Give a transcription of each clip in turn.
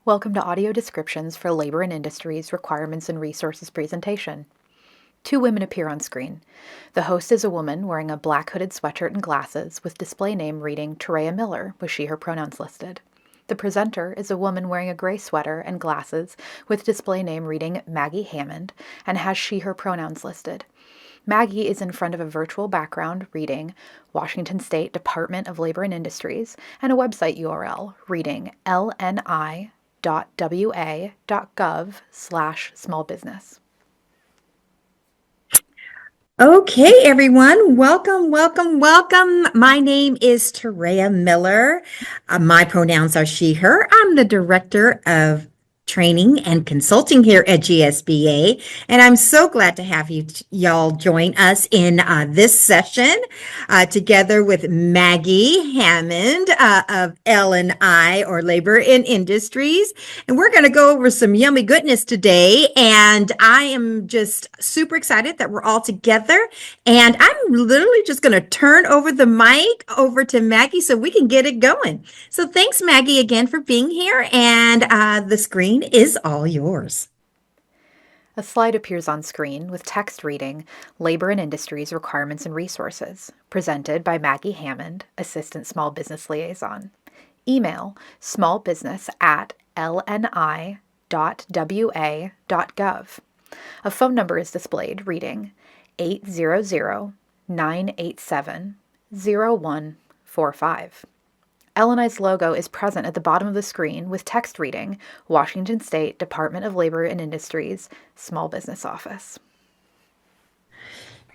Welcome to Audio Descriptions for Labor and Industries Requirements and Resources presentation. Two women appear on screen. The host is a woman wearing a black hooded sweatshirt and glasses with display name reading Terea Miller with she/her pronouns listed. The presenter is a woman wearing a gray sweater and glasses with display name reading Maggie Hammond and has she/her pronouns listed. Maggie is in front of a virtual background reading Washington State Department of Labor and Industries and a website URL reading lni.wa.gov/smallbusiness. Okay, everyone. Welcome. My name is Terea Miller. My pronouns are she, her. I'm the director of training and consulting here at GSBA, and I'm so glad to have y'all join us in this session together with Maggie Hammond of LNI, or Labor and Industries, and we're going to go over some yummy goodness today. And I am just super excited that we're all together, and I'm literally just going to turn over the mic over to Maggie so we can get it going. So thanks, Maggie, again for being here, and the screen is all yours. A slide appears on screen with text reading Labor and Industries Requirements and Resources, presented by Maggie Hammond, Assistant Small Business Liaison. Email smallbusiness@lni.wa.gov. A phone number is displayed reading 800-987-0145. LNI's logo is present at the bottom of the screen with text reading Washington State Department of Labor and Industries Small Business Office.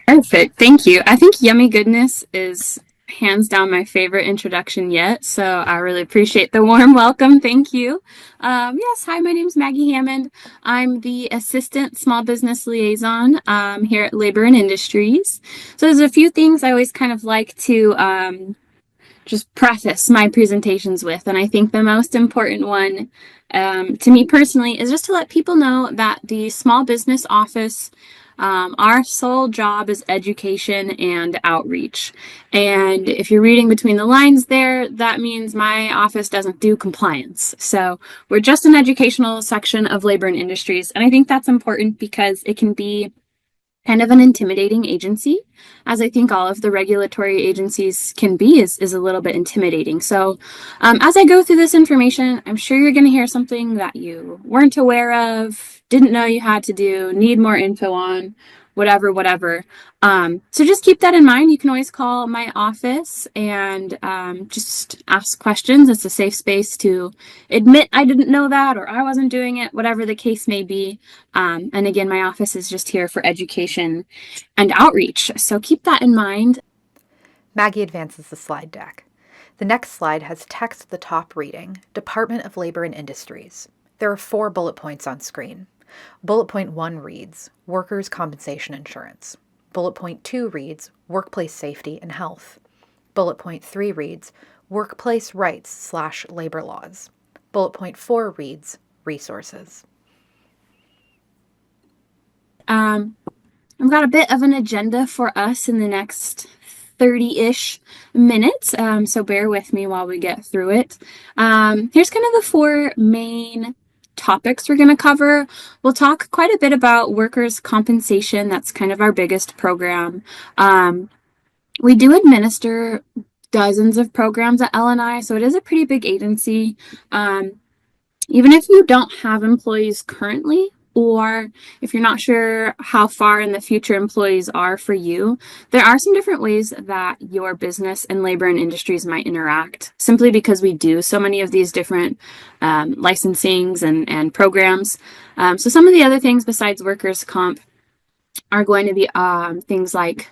Perfect. Thank you. I think Yummy Goodness is hands down my favorite introduction yet, so I really appreciate the warm welcome. Thank you. Yes, hi, my name is Maggie Hammond. I'm the Assistant Small Business Liaison here at Labor and Industries. So there's a few things I always kind of like to just preface my presentations with, and I think the most important one to me personally is just to let people know that the Small Business Office, our sole job is education and outreach. And if you're reading between the lines there, that means my office doesn't do compliance. So we're just an educational section of Labor and Industries, and I think that's important because it can be kind of an intimidating agency, as I think all of the regulatory agencies can be, is a little bit intimidating. So as I go through this information, I'm sure you're going to hear something that you weren't aware of, didn't know you had to do, need more info on, whatever. So just keep that in mind. You can always call my office and just ask questions. It's a safe space to admit I didn't know that or I wasn't doing it, whatever the case may be. And again, my office is just here for education and outreach. So keep that in mind. Maggie advances the slide deck. The next slide has text at the top reading Department of Labor and Industries. There are 4 bullet points on screen. Bullet point 1 reads, Workers' Compensation Insurance. Bullet point 2 reads, Workplace Safety and Health. Bullet point 3 reads, Workplace Rights/Labor Laws. Bullet point 4 reads, Resources. I've got a bit of an agenda for us in the next 30-ish minutes, so bear with me while we get through it. Here's kind of the 4 main topics we're going to cover. We'll talk quite a bit about workers' compensation. That's kind of our biggest program. We do administer dozens of programs at LNI, so it is a pretty big agency. Even if you don't have employees currently, or if you're not sure how far in the future employees are for you, there are some different ways that your business and Labor and Industries might interact, simply because we do so many of these different licensings and programs. So some of the other things besides workers' comp are going to be things like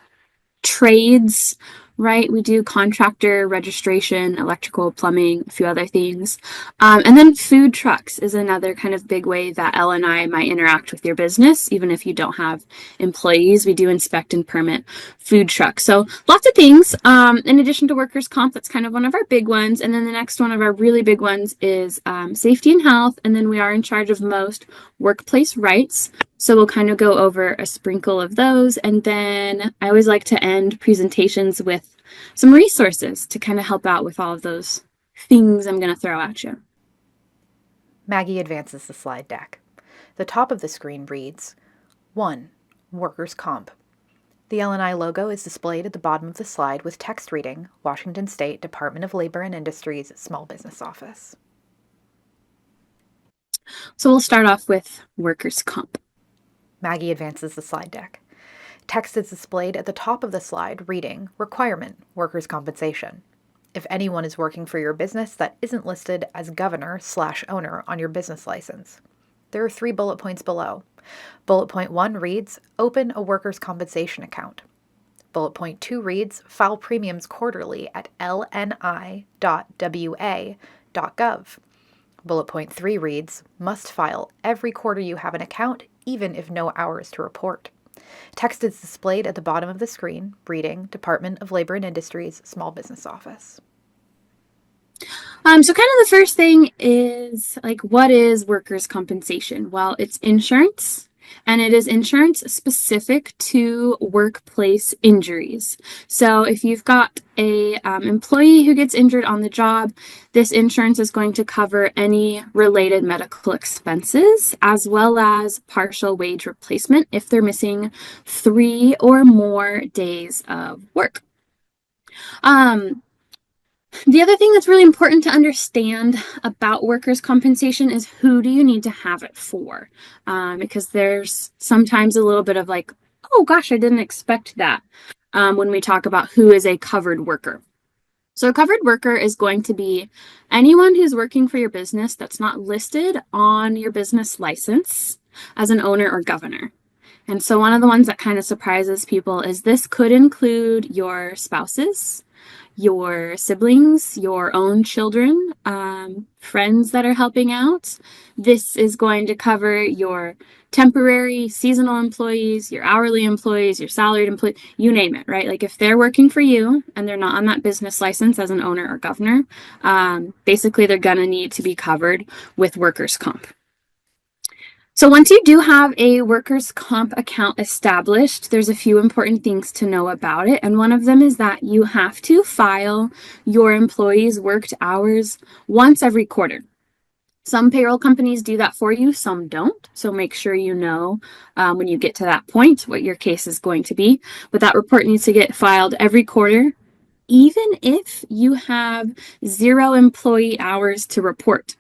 trades, right? We do contractor registration, electrical, plumbing, a few other things. And then food trucks is another kind of big way that LNI might interact with your business, even if you don't have employees. We do inspect and permit food trucks. So lots of things. In addition to workers' comp, that's kind of one of our big ones. And then the next one of our really big ones is safety and health. And then we are in charge of most workplace rights. So we'll kind of go over a sprinkle of those. And then I always like to end presentations with some resources to kind of help out with all of those things I'm going to throw at you. Maggie advances the slide deck. The top of the screen reads, 1. Workers' Comp. The LNI logo is displayed at the bottom of the slide with text reading, Washington State Department of Labor and Industries Small Business Office. So we'll start off with workers' comp. Maggie advances the slide deck. Text is displayed at the top of the slide reading, Requirement, Workers' Compensation. If anyone is working for your business that isn't listed as governor/owner on your business license. There are 3 bullet points below. Bullet point 1 reads, Open a workers' compensation account. Bullet point 2 reads, File premiums quarterly at lni.wa.gov. Bullet point 3 reads, Must file every quarter you have an account, even if no hours to report. Text is displayed at the bottom of the screen, reading Department of Labor and Industries Small Business Office. So kind of the first thing is what is workers' compensation? Well, it's insurance, and it is insurance specific to workplace injuries. So if you've got a employee who gets injured on the job, this insurance is going to cover any related medical expenses, as well as partial wage replacement if they're missing 3 or more days of work. The other thing that's really important to understand about workers' compensation is who do you need to have it for? Because there's sometimes a little bit of oh gosh, I didn't expect that when we talk about who is a covered worker. So a covered worker is going to be anyone who's working for your business that's not listed on your business license as an owner or governor. And so one of the ones that kind of surprises people is this could include your spouses, your siblings, your own children, friends that are helping out. This is going to cover your temporary, seasonal employees, your hourly employees, your salaried employees, you name it, right? If they're working for you and they're not on that business license as an owner or governor, basically they're going to need to be covered with workers' comp. So once you do have a workers' comp account established, there's a few important things to know about it. And one of them is that you have to file your employees' worked hours once every quarter. Some payroll companies do that for you, some don't. So make sure you know when you get to that point what your case is going to be. But that report needs to get filed every quarter, even if you have 0 employee hours to report.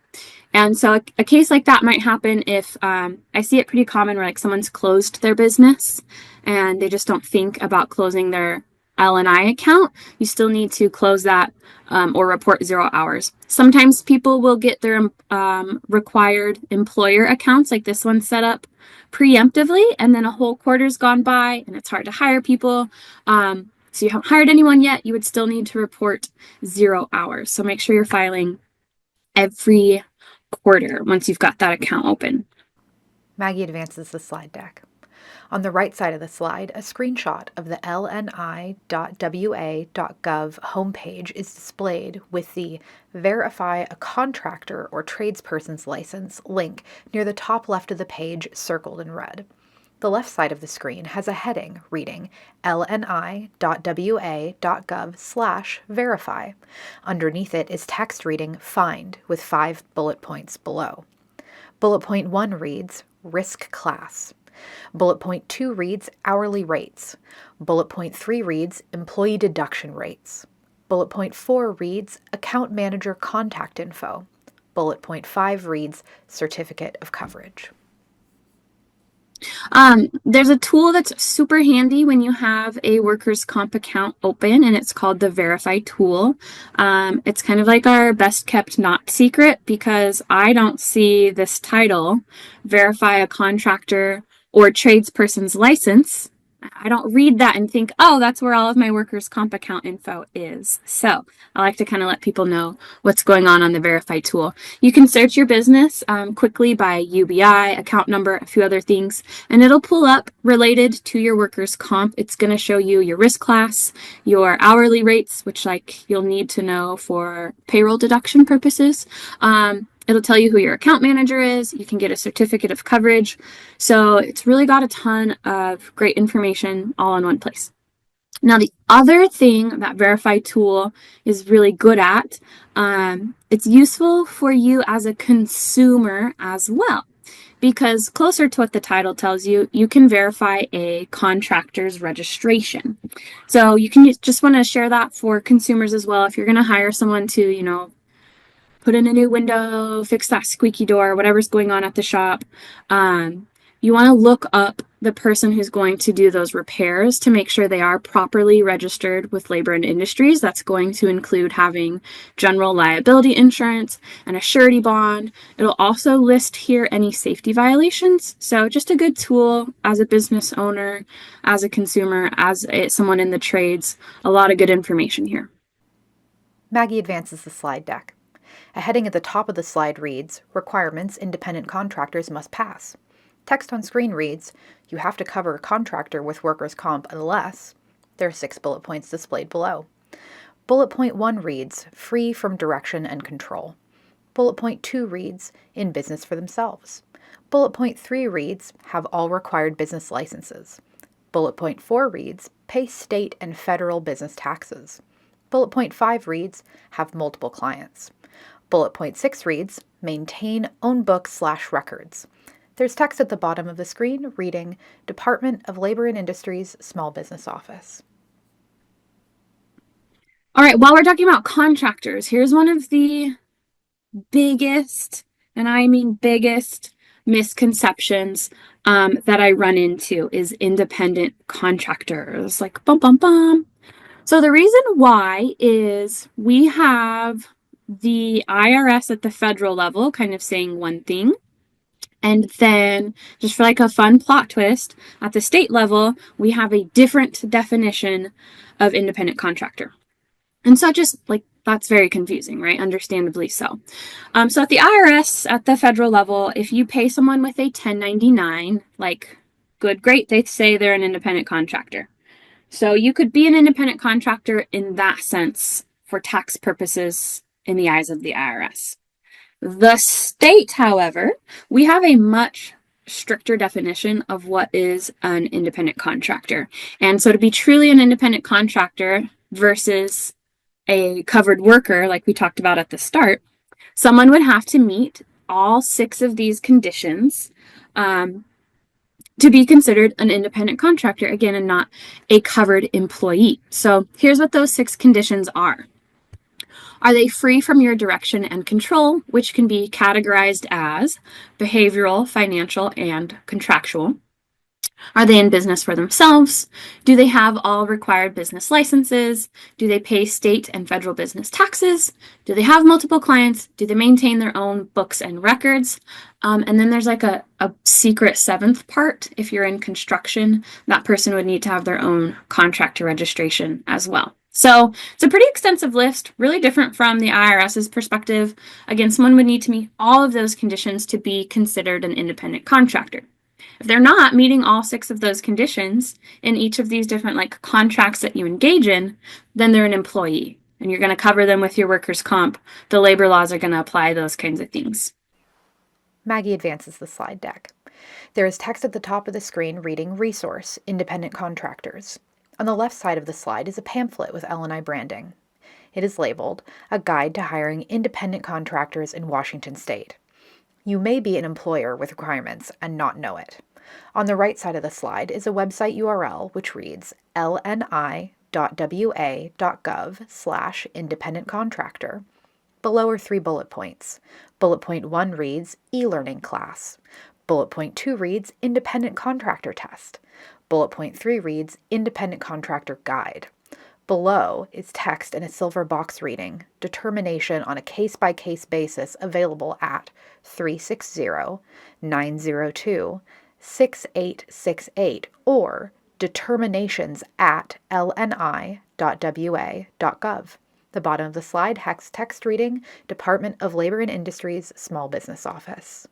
And so a case like that might happen if I see it pretty common where someone's closed their business and they just don't think about closing their LNI account. You still need to close that or report 0 hours. Sometimes people will get their required employer accounts like this one set up preemptively, and then a whole quarter's gone by and it's hard to hire people. So you haven't hired anyone yet, you would still need to report 0 hours. So make sure you're filing every quarter once you've got that account open. Maggie advances the slide deck. On the right side of the slide, a screenshot of the lni.wa.gov homepage is displayed with the Verify a Contractor or Tradesperson's License link near the top left of the page circled in red. The left side of the screen has a heading reading lni.wa.gov/verify. Underneath it is text reading Find with 5 bullet points below. Bullet point 1 reads Risk Class. Bullet point 2 reads Hourly Rates. Bullet point 3 reads Employee Deduction Rates. Bullet point 4 reads Account Manager Contact Info. Bullet point 5 reads Certificate of Coverage. There's a tool that's super handy when you have a workers' comp account open, and it's called the Verify tool. It's kind of like our best kept not secret because I don't see this title, Verify a Contractor or Tradesperson's License. I don't read that and think, oh, that's where all of my workers' comp account info is. So I like to kind of let people know what's going on the Verify tool. You can search your business quickly by UBI, account number, a few other things, and it'll pull up related to your workers' comp. It's going to show you your risk class, your hourly rates, which you'll need to know for payroll deduction purposes. It'll tell you who your account manager is. You can get a certificate of coverage. So it's really got a ton of great information all in one place. Now, the other thing that Verify tool is really good at, it's useful for you as a consumer as well. Because closer to what the title tells you, you can verify a contractor's registration. So you can just want to share that for consumers as well. If you're going to hire someone to, put in a new window, fix that squeaky door, whatever's going on at the shop. You want to look up the person who's going to do those repairs to make sure they are properly registered with Labor and Industries. That's going to include having general liability insurance and a surety bond. It'll also list here any safety violations. So just a good tool as a business owner, as a consumer, as someone in the trades. A lot of good information here. Maggie advances the slide deck. A heading at the top of the slide reads, Requirements independent contractors must pass. Text on screen reads, You have to cover a contractor with workers' comp unless. There are 6 bullet points displayed below. Bullet point 1 reads, Free from direction and control. Bullet point 2 reads, In business for themselves. Bullet point 3 reads, Have all required business licenses. Bullet point 4 reads, Pay state and federal business taxes. Bullet point 5 reads, Have multiple clients. Bullet point 6 reads, Maintain own books/records. There's text at the bottom of the screen reading, Department of Labor and Industries, Small Business Office. All right, while we're talking about contractors, here's one of the biggest, and I mean biggest, misconceptions that I run into is independent contractors. Like, bum, bum, bum. So the reason why is we have the IRS at the federal level kind of saying one thing. And then, just for like a fun plot twist, at the state level, we have a different definition of independent contractor. And so that's very confusing, right? Understandably so. So at the IRS, at the federal level, if you pay someone with a 1099, good, great, they say they're an independent contractor. So you could be an independent contractor in that sense for tax purposes in the eyes of the IRS. The state, however, we have a much stricter definition of what is an independent contractor. And so to be truly an independent contractor versus a covered worker, like we talked about at the start, someone would have to meet all 6 of these conditions to be considered an independent contractor, again, and not a covered employee. So here's what those 6 conditions are. Are they free from your direction and control, which can be categorized as behavioral, financial, and contractual? Are they in business for themselves? Do they have all required business licenses? Do they pay state and federal business taxes? Do they have multiple clients? Do they maintain their own books and records? And then there's like a secret 7th part. If you're in construction, that person would need to have their own contractor registration as well. So it's a pretty extensive list, really different from the IRS's perspective. Again, someone would need to meet all of those conditions to be considered an independent contractor. If they're not meeting all 6 of those conditions in each of these different contracts that you engage in, then they're an employee and you're going to cover them with your workers' comp. The labor laws are going to apply those kinds of things. Maggie advances the slide deck. There is text at the top of the screen reading Resource, Independent Contractors. On the left side of the slide is a pamphlet with LNI branding. It is labeled, A Guide to Hiring Independent Contractors in Washington State. You may be an employer with requirements and not know it. On the right side of the slide is a website URL which reads lni.wa.gov/independent contractor. Below are 3 bullet points. Bullet point 1 reads e-learning class. Bullet point 2 reads independent contractor test. Bullet point 3 reads independent contractor guide. Below is text in a silver box reading, determination on a case-by-case basis available at 360-902-6868 or determinations at lni.wa.gov. The bottom of the slide has text reading, Department of Labor and Industries, Small Business Office.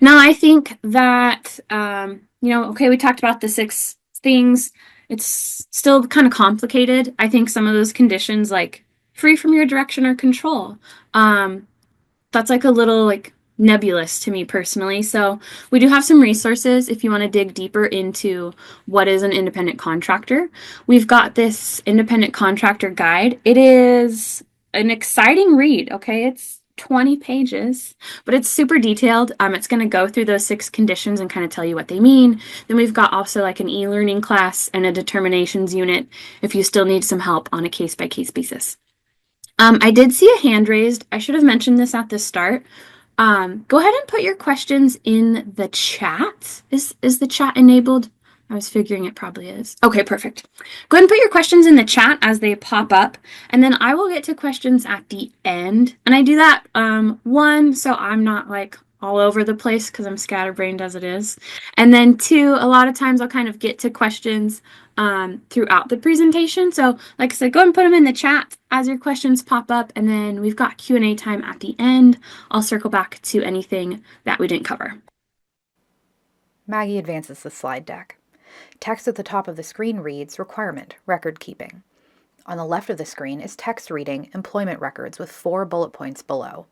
Now, I think that, we talked about the 6 things. It's still kind of complicated. I think some of those conditions, like free from your direction or control, that's a little nebulous to me personally. So we do have some resources if you want to dig deeper into what is an independent contractor. We've got this independent contractor guide. It is an exciting read, okay? It's 20 pages, but it's super detailed. It's going to go through those 6 conditions and kind of tell you what they mean. Then we've got also like an e-learning class and a determinations unit if you still need some help on a case-by-case basis. I did see a hand raised. I should have mentioned this at the start. Go ahead and put your questions in the chat. Is the chat enabled? I was figuring it probably is. Okay, perfect. Go ahead and put your questions in the chat as they pop up, and then I will get to questions at the end. And I do that, one, so I'm not like all over the place because I'm scatterbrained as it is. And then 2, a lot of times I'll kind of get to questions throughout the presentation. So like I said, go ahead and put them in the chat as your questions pop up, and then we've got Q&A time at the end. I'll circle back to anything that we didn't cover. Maggie advances the slide deck. Text at the top of the screen reads Requirement, Record Keeping. On the left of the screen is text reading Employment Records with 4 bullet points below.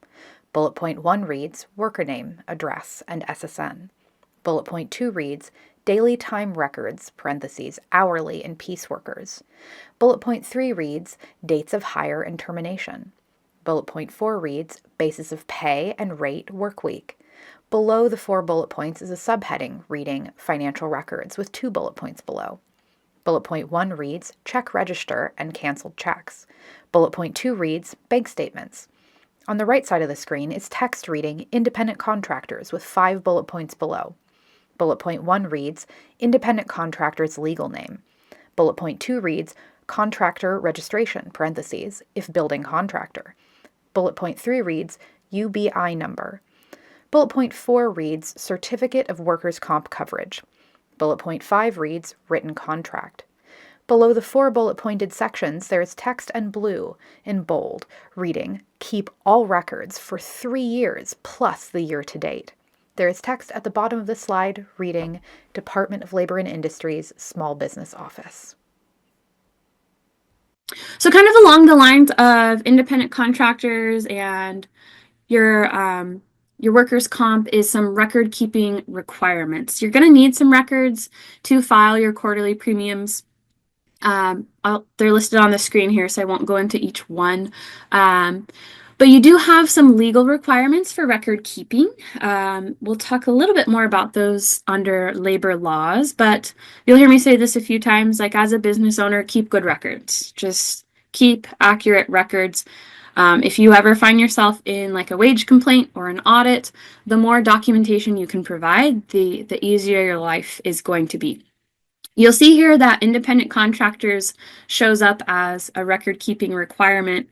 Bullet point 1 reads Worker Name, Address, and SSN. Bullet point 2 reads Daily Time Records, parentheses, hourly and piece workers. Bullet point 3 reads Dates of Hire and Termination. Bullet point 4 reads Basis of Pay and Rate Work Week. Below the 4 bullet points is a subheading reading Financial Records with 2 bullet points below. Bullet point 1 reads Check Register and Canceled Checks. Bullet point 2 reads Bank Statements. On the right side of the screen is text reading Independent Contractors with 5 bullet points below. Bullet point 1 reads Independent Contractor's legal name. Bullet point 2 reads Contractor Registration, parentheses, if building contractor. Bullet point 3 reads UBI number. Bullet point 4 reads Certificate of Workers' Comp Coverage. Bullet point 5 reads Written Contract. Below the 4 bullet-pointed sections, there is text in blue, in bold, reading Keep all records for 3 years plus the year to date. There is text at the bottom of the slide reading Department of Labor and Industries, Small Business Office. So kind of along the lines of independent contractors and your workers' comp is some record keeping requirements. You're going to need some records to file your quarterly premiums. They're listed on the screen here, so I won't go into each one. But you do have some legal requirements for record keeping. We'll talk a little bit more about those under labor laws, but you'll hear me say this a few times, like as a business owner, keep good records. Just keep accurate records. If you ever find yourself in like a wage complaint or an audit, the more documentation you can provide, the easier your life is going to be. You'll see here that independent contractors shows up as a record keeping requirement.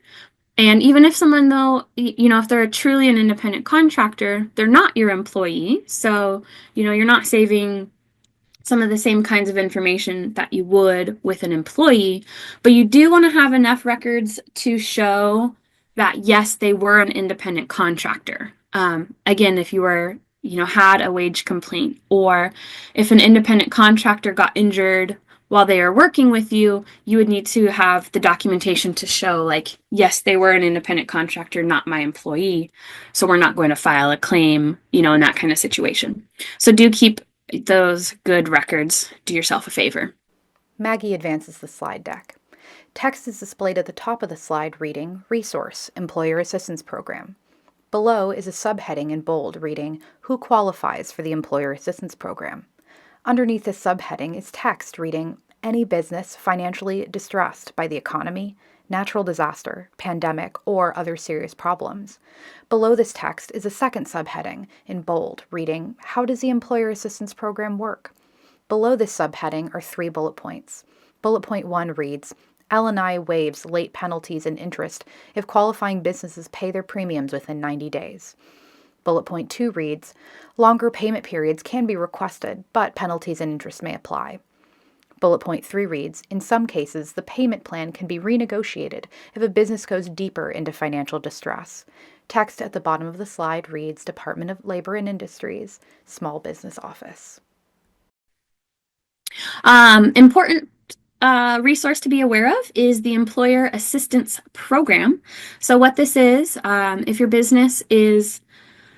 And even if someone, though, if they're truly an independent contractor, they're not your employee. So, you're not saving some of the same kinds of information that you would with an employee, but you do want to have enough records to show that, yes, they were an independent contractor. Again, if you were, had a wage complaint, or if an independent contractor got injured while they are working with you, you would need to have the documentation to show, like, yes, they were an independent contractor, not my employee, so we're not going to file a claim, in that kind of situation. So do keep those good records. Do yourself a favor. Maggie advances the slide deck. Text is displayed at the top of the slide reading Resource, Employer Assistance Program. Below is a subheading in bold reading Who qualifies for the Employer Assistance Program. Underneath this subheading is text reading Any business financially distressed by the economy, natural disaster, pandemic, or other serious problems. Below this text is a second subheading in bold reading How does the Employer Assistance Program work? Below this subheading are 3 bullet points. Bullet point 1 reads LNI waives late penalties and interest if qualifying businesses pay their premiums within 90 days. Bullet point 2 reads, longer payment periods can be requested, but penalties and interest may apply. Bullet point 3 reads, in some cases, the payment plan can be renegotiated if a business goes deeper into financial distress. Text at the bottom of the slide reads Department of Labor and Industries, Small Business Office. Important resource to be aware of is the Employer Assistance Program. So what this is, if your business is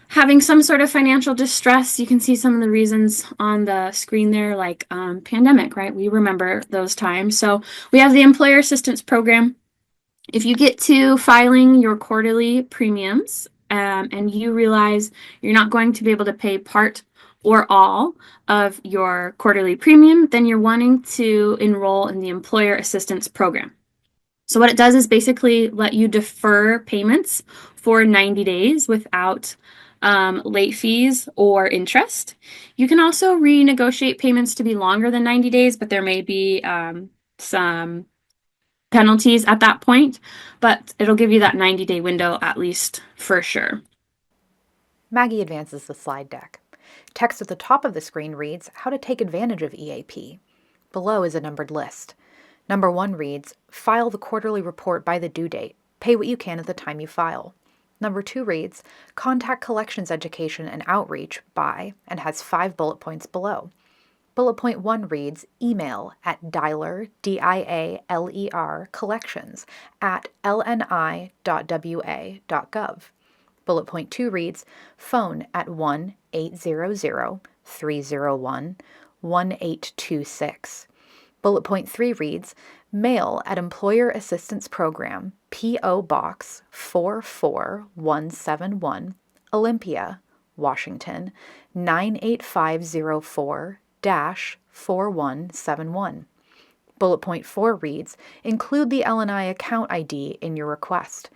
having some sort of financial distress. You can see some of the reasons on the screen there, like pandemic, right? We remember those times. So we have the Employer Assistance Program. If you get to filing your quarterly premiums and you realize you're not going to be able to pay part or all of your quarterly premium, then you're wanting to enroll in the Employer Assistance Program. So what it does is basically let you defer payments for 90 days without late fees or interest. You can also renegotiate payments to be longer than 90 days, but there may be some penalties at that point, but it'll give you that 90-day window at least for sure. Maggie advances the slide deck. Text at the top of the screen reads, "How to take advantage of EAP." Below is a numbered list. Number 1 reads, "File the quarterly report by the due date. Pay what you can at the time you file." Number 2 reads, "Contact collections education and outreach by," and has 5 bullet points below. Bullet point 1 reads, "Email at dialer, DIALER, collections at lni.wa.gov." Bullet point 2 reads, "Phone at 1-800-301-1826. Bullet point 3 reads, "Mail at Employer Assistance Program, P.O. Box 44171, Olympia, Washington, 98504-4171. Bullet point 4 reads, "Include the LNI account ID in your request."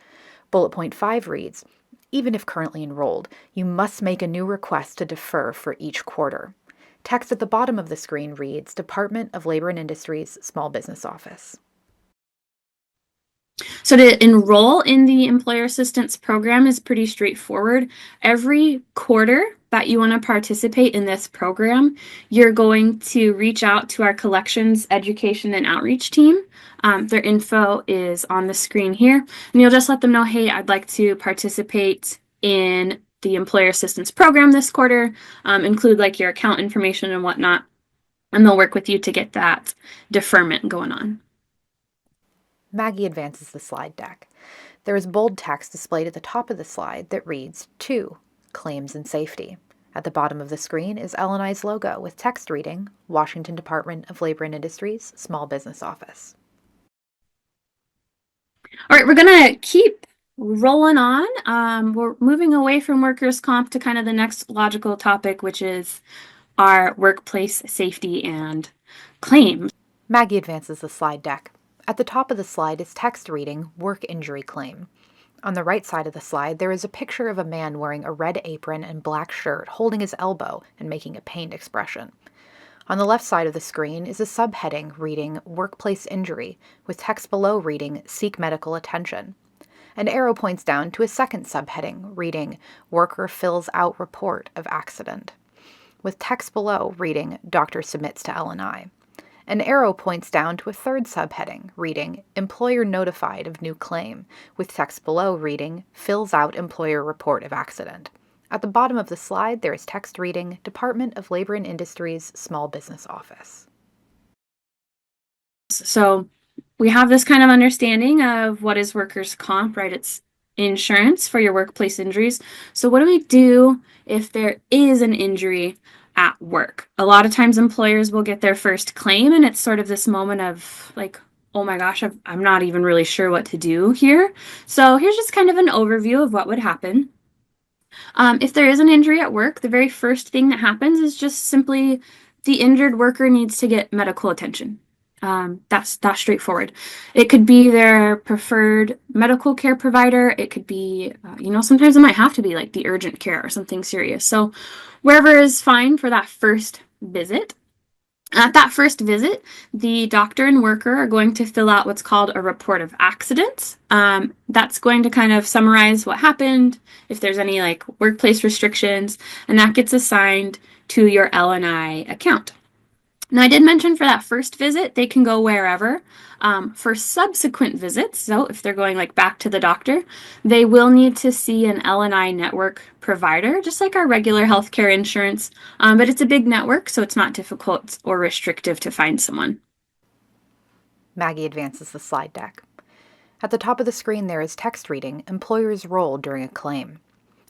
Bullet point 5 reads, "Even if currently enrolled, you must make a new request to defer for each quarter." Text at the bottom of the screen reads, "Department of Labor and Industries, Small Business Office." So to enroll in the Employer Assistance Program is pretty straightforward. Every quarter that you want to participate in this program, you're going to reach out to our collections, education, and outreach team. Their info is on the screen here, and you'll just let them know, hey, I'd like to participate in the Employer Assistance Program this quarter, include like your account information and whatnot, and they'll work with you to get that deferment going on. Maggie advances the slide deck. There is bold text displayed at the top of the slide that reads, "2. Claims and Safety." At the bottom of the screen is LNI's logo with text reading, "Washington Department of Labor and Industries, Small Business Office." All right, we're going to keep rolling on. We're moving away from workers' comp to kind of the next logical topic, which is our workplace safety and claims. Maggie advances the slide deck. At the top of the slide is text reading, "Work Injury Claim." On the right side of the slide, there is a picture of a man wearing a red apron and black shirt, holding his elbow and making a pained expression. On the left side of the screen is a subheading reading, "Workplace Injury," with text below reading, "Seek medical attention." An arrow points down to a second subheading reading, "Worker fills out report of accident," with text below reading, "Doctor submits to LNI." An arrow points down to a third subheading reading, "Employer notified of new claim," with text below reading, "Fills out employer report of accident." At the bottom of the slide, there is text reading, "Department of Labor and Industries, Small Business Office." So we have this kind of understanding of what is workers' comp, right? It's insurance for your workplace injuries. So what do we do if there is an injury at work? A lot of times employers will get their first claim, and it's sort of this moment of like, oh my gosh, I'm not even really sure what to do here. So here's just kind of an overview of what would happen. If there is an injury at work, the very first thing that happens is just simply the injured worker needs to get medical attention. That's straightforward. It could be their preferred medical care provider. It could be, sometimes it might have to be like the urgent care or something serious. So wherever is fine for that first visit. At that first visit, the doctor and worker are going to fill out what's called a report of accidents. That's going to kind of summarize what happened, if there's any like workplace restrictions, and that gets assigned to your LNI account. Now, I did mention for that first visit, they can go wherever. For subsequent visits, so if they're going like back to the doctor, they will need to see an LNI network provider, just like our regular healthcare insurance, but it's a big network, so it's not difficult or restrictive to find someone. Maggie advances the slide deck. At the top of the screen there is text reading, "Employer's role during a claim."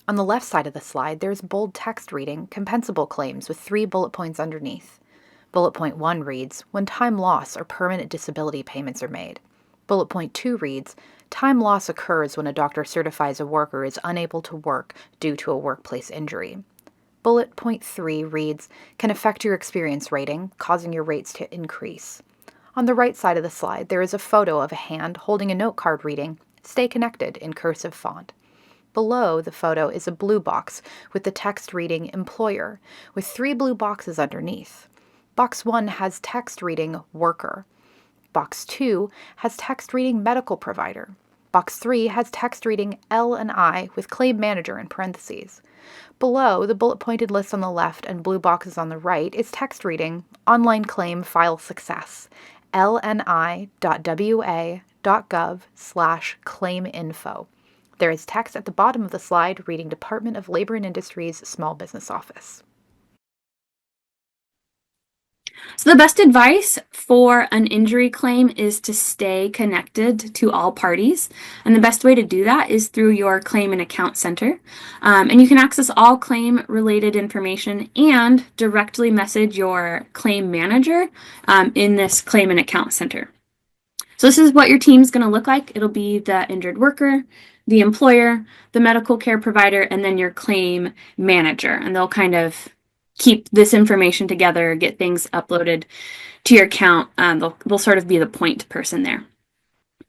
On the left side of the slide, there's bold text reading compensable claims with 3 bullet points underneath. Bullet point 1 reads, when time loss or permanent disability payments are made. Bullet point 2 reads, time loss occurs when a doctor certifies a worker is unable to work due to a workplace injury. Bullet point 3 reads, can affect your experience rating, causing your rates to increase. On the right side of the slide, there is a photo of a hand holding a note card reading, stay connected in cursive font. Below the photo is a blue box with the text reading employer, with 3 blue boxes underneath. Box 1 has text reading worker. Box 2 has text reading medical provider. Box 3 has text reading LNI with claim manager in parentheses. Below, the bullet pointed list on the left and blue boxes on the right is text reading online claim file success, lni.wa.gov/claiminfo. There is text at the bottom of the slide reading Department of Labor and Industries Small Business Office. So the best advice for an injury claim is to stay connected to all parties. And the best way to do that is through your claim and account center. And you can access all claim related information and directly message your claim manager in this claim and account center. So this is what your team's going to look like. It'll be the injured worker, the employer, the medical care provider, and then your claim manager. And they'll kind of keep this information together, get things uploaded to your account. They'll sort of be the point person there.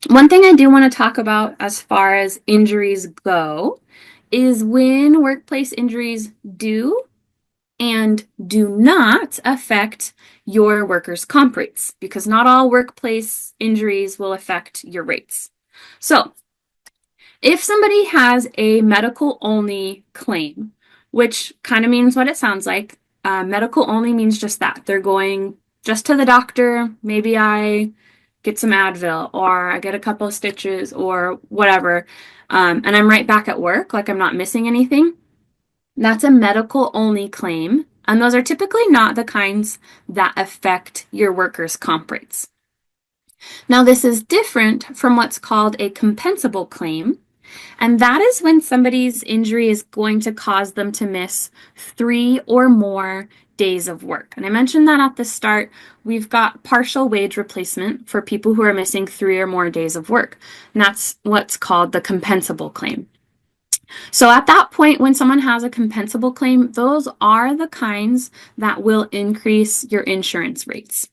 One thing I do want to talk about as far as injuries go is when workplace injuries do and do not affect your workers' comp rates, because not all workplace injuries will affect your rates. So if somebody has a medical only claim, which kind of means what it sounds like, medical only means just that. They're going just to the doctor. Maybe I get some Advil or I get a couple of stitches or whatever, and I'm right back at work, like I'm not missing anything. That's a medical only claim, and those are typically not the kinds that affect your workers' comp rates. Now, this is different from what's called a compensable claim, and that is when somebody's injury is going to cause them to miss 3 or more days of work. And I mentioned that at the start. We've got partial wage replacement for people who are missing 3 or more days of work, and that's what's called the compensable claim. So at that point, when someone has a compensable claim, those are the kinds that will increase your insurance rates.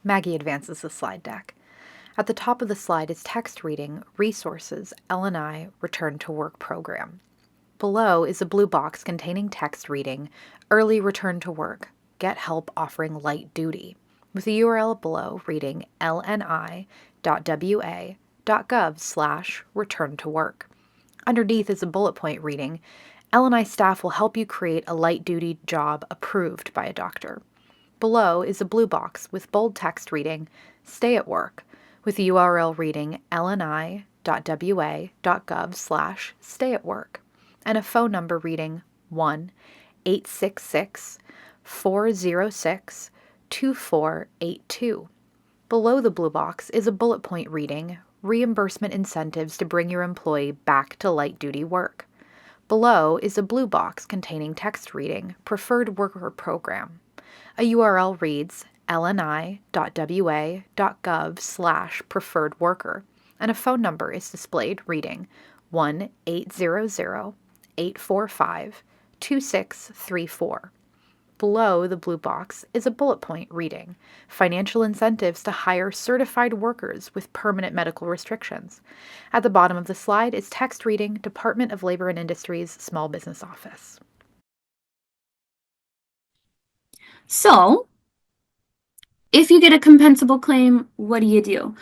Maggie advances the slide deck. At the top of the slide is text reading Resources LNI Return to Work Program. Below is a blue box containing text reading Early Return to Work, Get Help Offering Light Duty, with the URL below reading lni.wa.gov/return to work. Underneath is a bullet point reading, LNI staff will help you create a light-duty job approved by a doctor. Below is a blue box with bold text reading, Stay at Work, with the URL reading lni.wa.gov/stay-at-work, and a phone number reading 1-866-406-2482. Below the blue box is a bullet point reading, Reimbursement incentives to bring your employee back to light-duty work. Below is a blue box containing text reading Preferred Worker Program. A URL reads lni.wa.gov/preferred worker, and a phone number is displayed reading 1-800-845-2634. Below the blue box is a bullet point reading Financial incentives to hire certified workers with permanent medical restrictions. At the bottom of the slide is text reading Department of Labor and Industries Small Business Office. So, if you get a compensable claim, what do?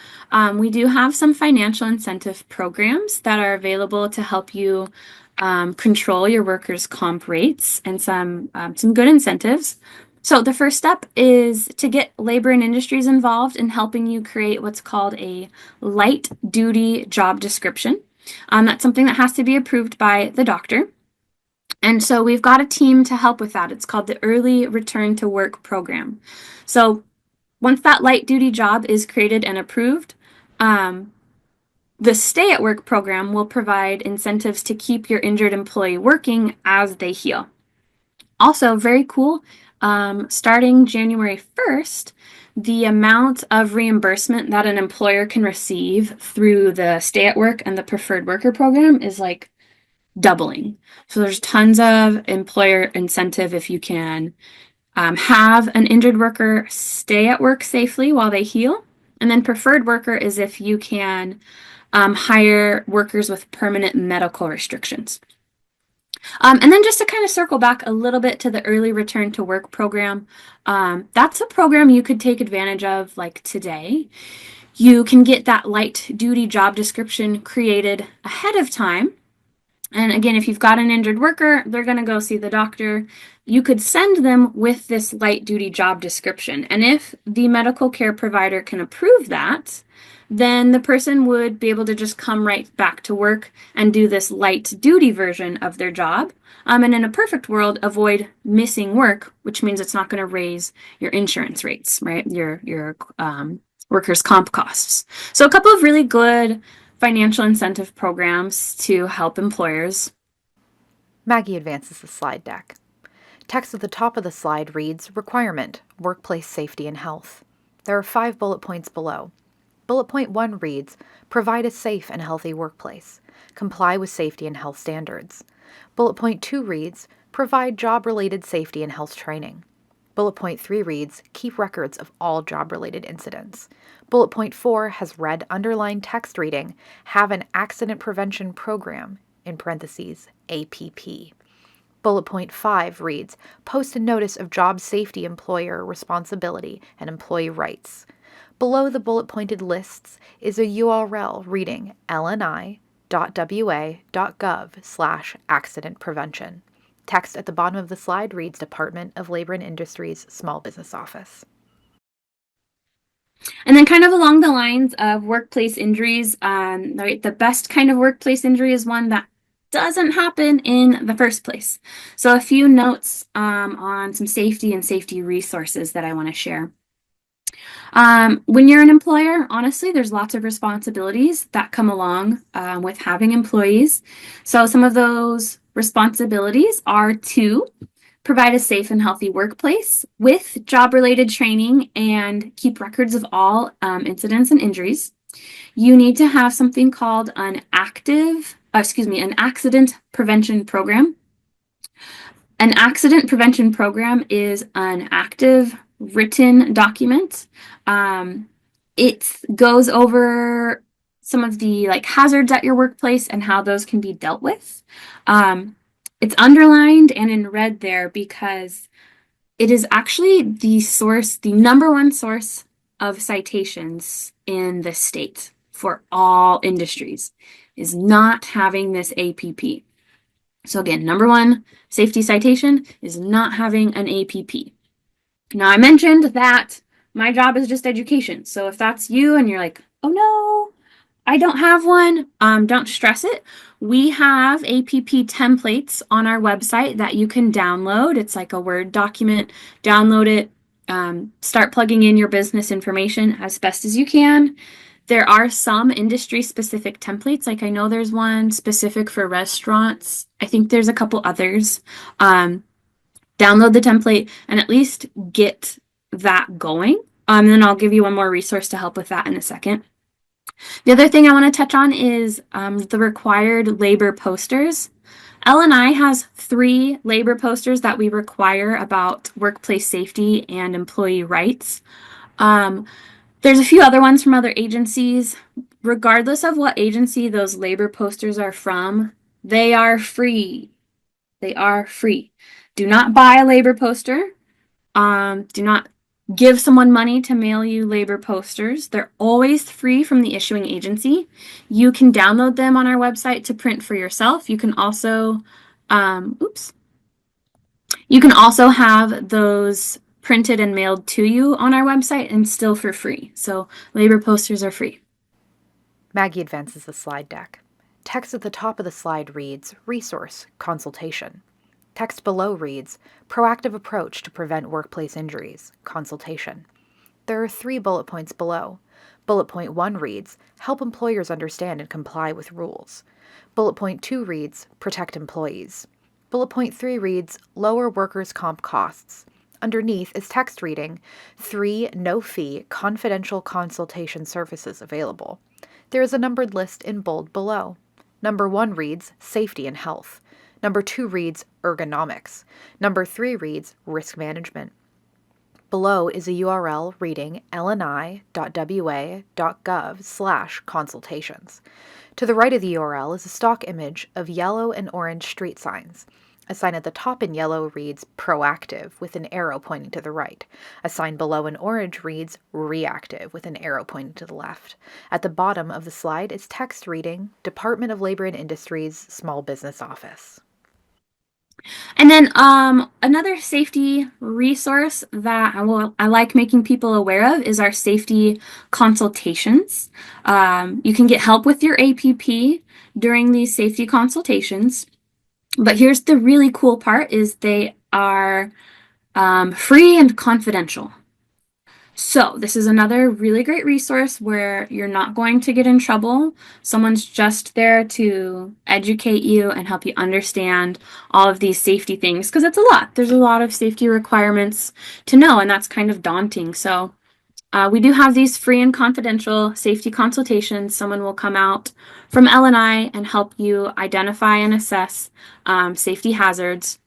We do have some financial incentive programs that are available to help you control your workers' comp rates, and some good incentives. So the first step is to get Labor and Industries involved in helping you create what's called a light duty job description. That's something that has to be approved by the doctor. And so we've got a team to help with that. It's called the Early Return to Work Program. So once that light duty job is created and approved, The Stay at Work program will provide incentives to keep your injured employee working as they heal. Also, very cool, starting January 1st, the amount of reimbursement that an employer can receive through the Stay at Work and the Preferred Worker program is like doubling. So there's tons of employer incentive if you can have an injured worker stay at work safely while they heal. And then preferred worker is if you can hire workers with permanent medical restrictions. And then just to kind of circle back a little bit to the early return to work program, that's a program you could take advantage of like today. You can get that light duty job description created ahead of time. And again, if you've got an injured worker, they're going to go see the doctor. You could send them with this light duty job description. And if the medical care provider can approve that, then the person would be able to just come right back to work and do this light duty version of their job. And in a perfect world, avoid missing work, which means it's not going to raise your insurance rates, right? Your workers' comp costs. So a couple of really good financial incentive programs to help employers. Maggie advances the slide deck. Text at the top of the slide reads, Requirement, Workplace Safety and Health. There are 5 bullet points below. Bullet point 1 reads, Provide a safe and healthy workplace. Comply with safety and health standards. Bullet point 2 reads, Provide job-related safety and health training. Bullet point 3 reads, Keep records of all job-related incidents. Bullet point 4 has red underlined text reading, Have an accident prevention program, in parentheses, APP. Bullet point 5 reads, Post a notice of job safety employer responsibility and employee rights. Below the bullet-pointed lists is a URL reading lni.wa.gov/accident prevention. Text at the bottom of the slide reads Department of Labor and Industries Small Business Office. And then kind of along the lines of workplace injuries, right, the best kind of workplace injury is one that doesn't happen in the first place. So a few notes on some safety and safety resources that I want to share. When you're an employer, honestly, there's lots of responsibilities that come along with having employees. So some of those responsibilities are to provide a safe and healthy workplace with job-related training and keep records of all incidents and injuries. You need to have something called an accident prevention program. An accident prevention program is an active written document. It goes over some of the hazards at your workplace and how those can be dealt with. It's underlined and in red there because it is actually the number one source of citations in the state for all industries is not having this APP. So again, number one safety citation is not having an APP. Now, I mentioned that my job is just education. So if that's you and you're like, oh no, I don't have one, don't stress it. We have APP templates on our website that you can download. It's like a Word document. Download it, start plugging in your business information as best as you can. There are some industry-specific templates. Like I know there's one specific for restaurants. I think there's a couple others. Download the template and at least get that going. And then I'll give you one more resource to help with that in a second. The other thing I want to touch on is the required labor posters. LNI has 3 labor posters that we require about workplace safety and employee rights. There's a few other ones from other agencies. Regardless of what agency those labor posters are from, they are free. They are free. Do not buy a labor poster. Do not give someone money to mail you labor posters. They're always free from the issuing agency. You can download them on our website to print for yourself. You can also, you can also have those printed and mailed to you on our website and still for free. So labor posters are free. Maggie advances the slide deck. Text at the top of the slide reads, Resource, Consultation. Text below reads, Proactive Approach to Prevent Workplace Injuries, Consultation. There are 3 bullet points below. Bullet point 1 reads, help employers understand and comply with rules. Bullet point 2 reads, protect employees. Bullet point 3 reads, lower workers' comp costs. Underneath is text reading, 3 no-fee confidential consultation services available. There is a numbered list in bold below. Number 1 reads, safety and health. Number 2 reads, ergonomics. Number 3 reads, risk management. Below is a URL reading lni.wa.gov/consultations. To the right of the URL is a stock image of yellow and orange street signs. A sign at the top in yellow reads proactive with an arrow pointing to the right. A sign below in orange reads reactive with an arrow pointing to the left. At the bottom of the slide is text reading Department of Labor and Industries Small Business Office. And then another safety resource that I like making people aware of is our safety consultations. You can get help with your APP during these safety consultations. But here's the really cool part is they are free and confidential. So this is another really great resource where you're not going to get in trouble. Someone's just there to educate you and help you understand all of these safety things because it's a lot. There's a lot of safety requirements to know, and that's kind of daunting. So we do have these free and confidential safety consultations. Someone will come out from LNI and help you identify and assess safety hazards.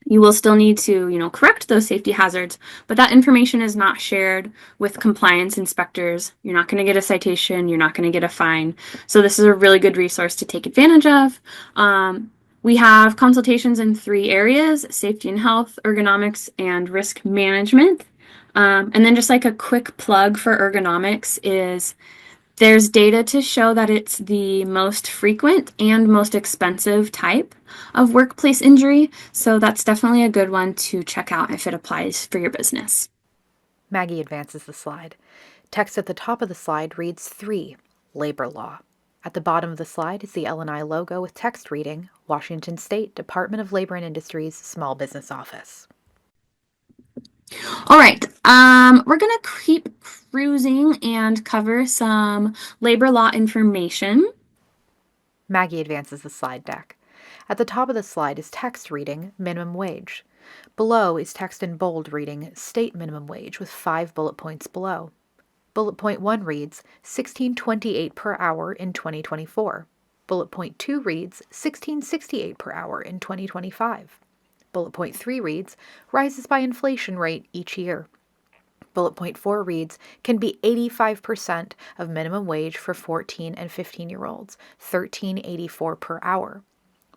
You will still need to, correct those safety hazards, but that information is not shared with compliance inspectors. You're not going to get a citation. You're not going to get a fine. So this is a really good resource to take advantage of. We have consultations in 3 areas: safety and health, ergonomics, and risk management. And then just like a quick plug for ergonomics is there's data to show that it's the most frequent and most expensive type of workplace injury. So that's definitely a good one to check out if it applies for your business. Maggie advances the slide. Text at the top of the slide reads 3, labor law. At the bottom of the slide is the LNI logo with text reading, Washington State Department of Labor and Industries Small Business Office. All right, we're going to keep cruising and cover some labor law information. Maggie advances the slide deck. At the top of the slide is text reading minimum wage. Below is text in bold reading state minimum wage with 5 bullet points below. Bullet point 1 reads $16.28 per hour in 2024. Bullet point 2 reads $16.68 per hour in 2025. Bullet point 3 reads, rises by inflation rate each year. Bullet point 4 reads, can be 85% of minimum wage for 14 and 15-year-olds, $13.84 per hour.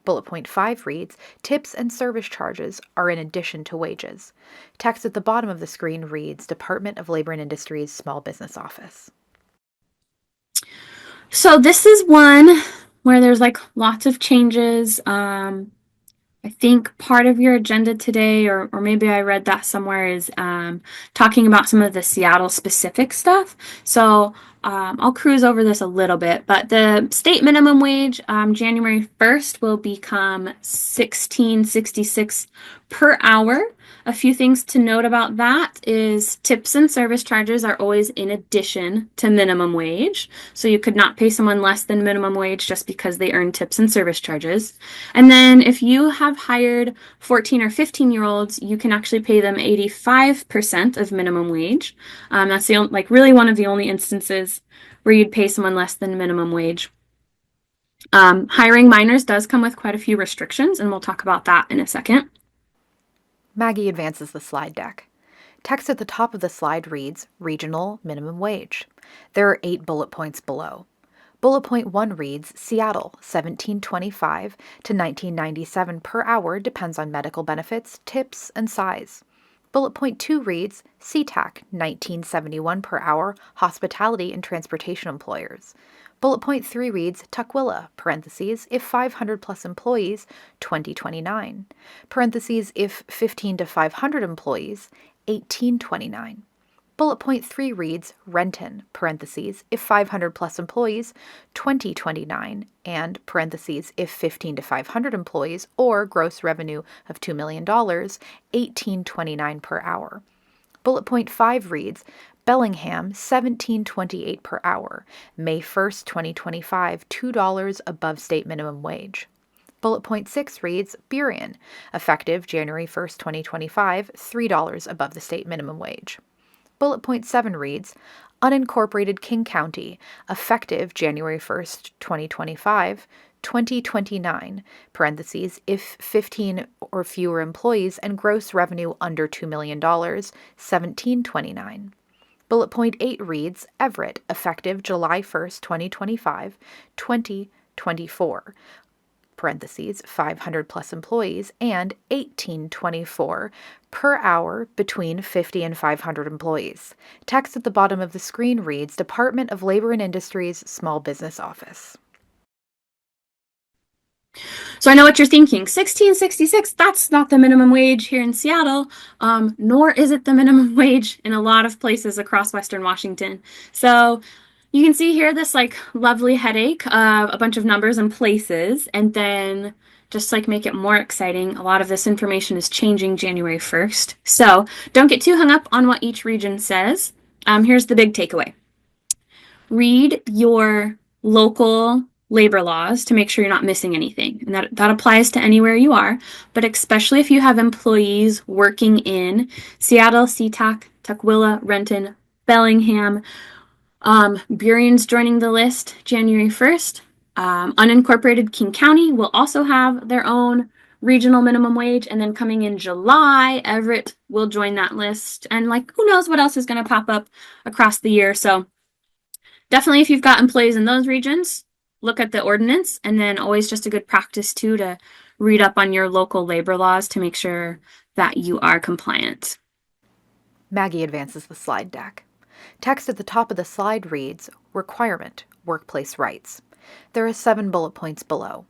Bullet point 5 reads, tips and service charges are in addition to wages. Text at the bottom of the screen reads, Department of Labor and Industries Small Business Office. So this is one where there's lots of changes. I think part of your agenda today, or maybe I read that somewhere, is talking about some of the Seattle specific stuff. So I'll cruise over this a little bit, but the state minimum wage January 1st will become $16.66 per hour. A few things to note about that is tips and service charges are always in addition to minimum wage. So you could not pay someone less than minimum wage just because they earn tips and service charges. And then if you have hired 14 or 15-year-olds, you can actually pay them 85% of minimum wage. That's really one of the only instances where you'd pay someone less than minimum wage. Hiring minors does come with quite a few restrictions, and we'll talk about that in a second. Maggie advances the slide deck. Text at the top of the slide reads, regional minimum wage. There are 8 bullet points below. Bullet point 1 reads, Seattle, $17.25 to $19.97 per hour, depends on medical benefits, tips, and size. Bullet point 2 reads, SeaTac, $19.71 per hour, hospitality and transportation employers. Bullet point 3 reads, Tukwila, parentheses, if 500 plus employees, $20.29, parentheses, if 15 to 500 employees, $18.29. Bullet point 3 reads, Renton, parentheses, if 500 plus employees, $20.29, and parentheses, if 15 to 500 employees or gross revenue of $2 million, $18.29 per hour. Bullet point 5 reads, Bellingham, $17.28 per hour. May 1st, 2025, $2 above state minimum wage. Bullet point 6 reads Burien, effective January 1st, 2025, $3 above the state minimum wage. Bullet point 7 reads Unincorporated King County, effective January 1st, 2025, 2029, parentheses, if 15 or fewer employees and gross revenue under $2 million, 1729. Bullet point 8 reads Everett, effective July 1st, 2025, 2024, parentheses, 500 plus employees, and 1824 per hour between 50 and 500 employees. Text at the bottom of the screen reads Department of Labor and Industries, Small Business Office. So I know what you're thinking. $16.66, that's not the minimum wage here in Seattle, nor is it the minimum wage in a lot of places across Western Washington. So you can see here this like lovely headache of a bunch of numbers and places, and then just like make it more exciting, a lot of this information is changing January 1st. So don't get too hung up on what each region says. Here's the big takeaway. Read your local labor laws to make sure you're not missing anything. And that applies to anywhere you are, but especially if you have employees working in Seattle, SeaTac, Tukwila, Renton, Bellingham. Burien's joining the list January 1st. Unincorporated King County will also have their own regional minimum wage. And then coming in July, Everett will join that list. And like, who knows what else is going to pop up across the year. So definitely if you've got employees in those regions, look at the ordinance, and then always just a good practice too to read up on your local labor laws to make sure that you are compliant. Maggie advances the slide deck. Text at the top of the slide reads Requirement, Workplace Rights. There are 7 bullet points below.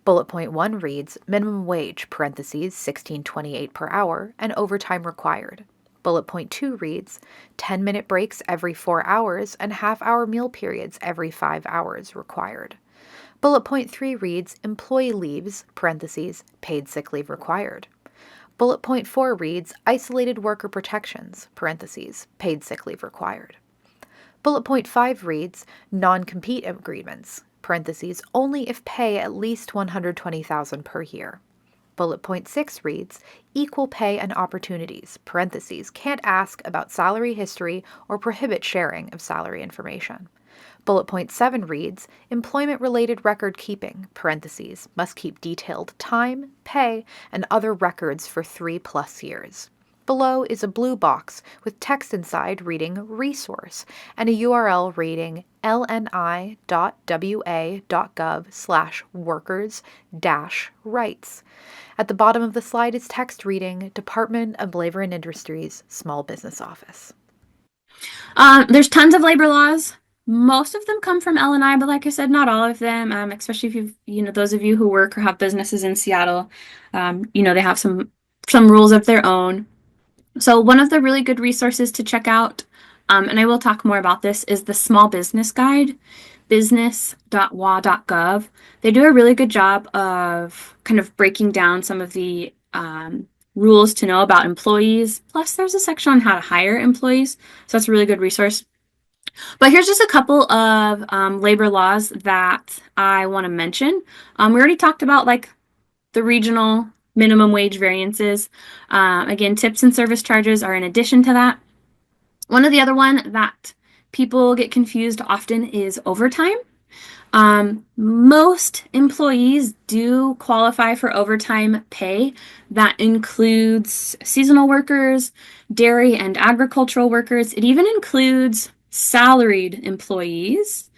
Bullet point 1 reads Minimum wage, parentheses, $16.28 per hour, and overtime required. Bullet point 2 reads 10-minute breaks every 4 hours and half-hour meal periods every 5 hours required. Bullet point 3 reads Employee leaves, parentheses, paid sick leave required. Bullet point 4 reads Isolated worker protections, parentheses, paid sick leave required. Bullet point 5 reads Non-compete agreements, parentheses, only if pay at least $120,000 per year. Bullet point 6 reads Equal pay and opportunities, parentheses, can't ask about salary history or prohibit sharing of salary information. Bullet point 7 reads Employment-related record keeping, parentheses, must keep detailed time, pay, and other records for 3+ years. Below is a blue box with text inside reading Resource and a URL reading lni.wa.gov/workers-rights. At the bottom of the slide is text reading Department of Labor and Industries, Small Business Office. There's tons of labor laws. Most of them come from LNI, but like I said, not all of them, especially if those of you who work or have businesses in Seattle, they have some rules of their own. So one of the really good resources to check out, and I will talk more about this, is the Small Business Guide, business.wa.gov. They do a really good job of kind of breaking down some of the rules to know about employees. Plus, there's a section on how to hire employees. So that's a really good resource. But here's just a couple of labor laws that I want to mention. We already talked about like the regional minimum wage variances. Again, tips and service charges are in addition to that. One of the other one that people get confused often is overtime. Most employees do qualify for overtime pay. That includes seasonal workers, dairy and agricultural workers. It even includes salaried employees.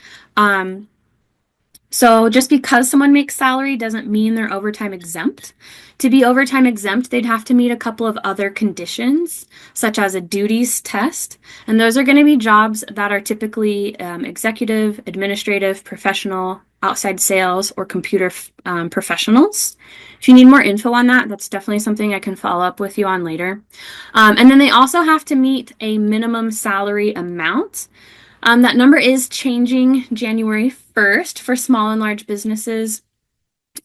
So just because someone makes salary doesn't mean they're overtime exempt. To be overtime exempt, they'd have to meet a couple of other conditions, such as a duties test. And those are going to be jobs that are typically executive, administrative, professional, outside sales, or computer professionals. If you need more info on that, that's definitely something I can follow up with you on later. And then they also have to meet a minimum salary amount. That number is changing January 1st for small and large businesses.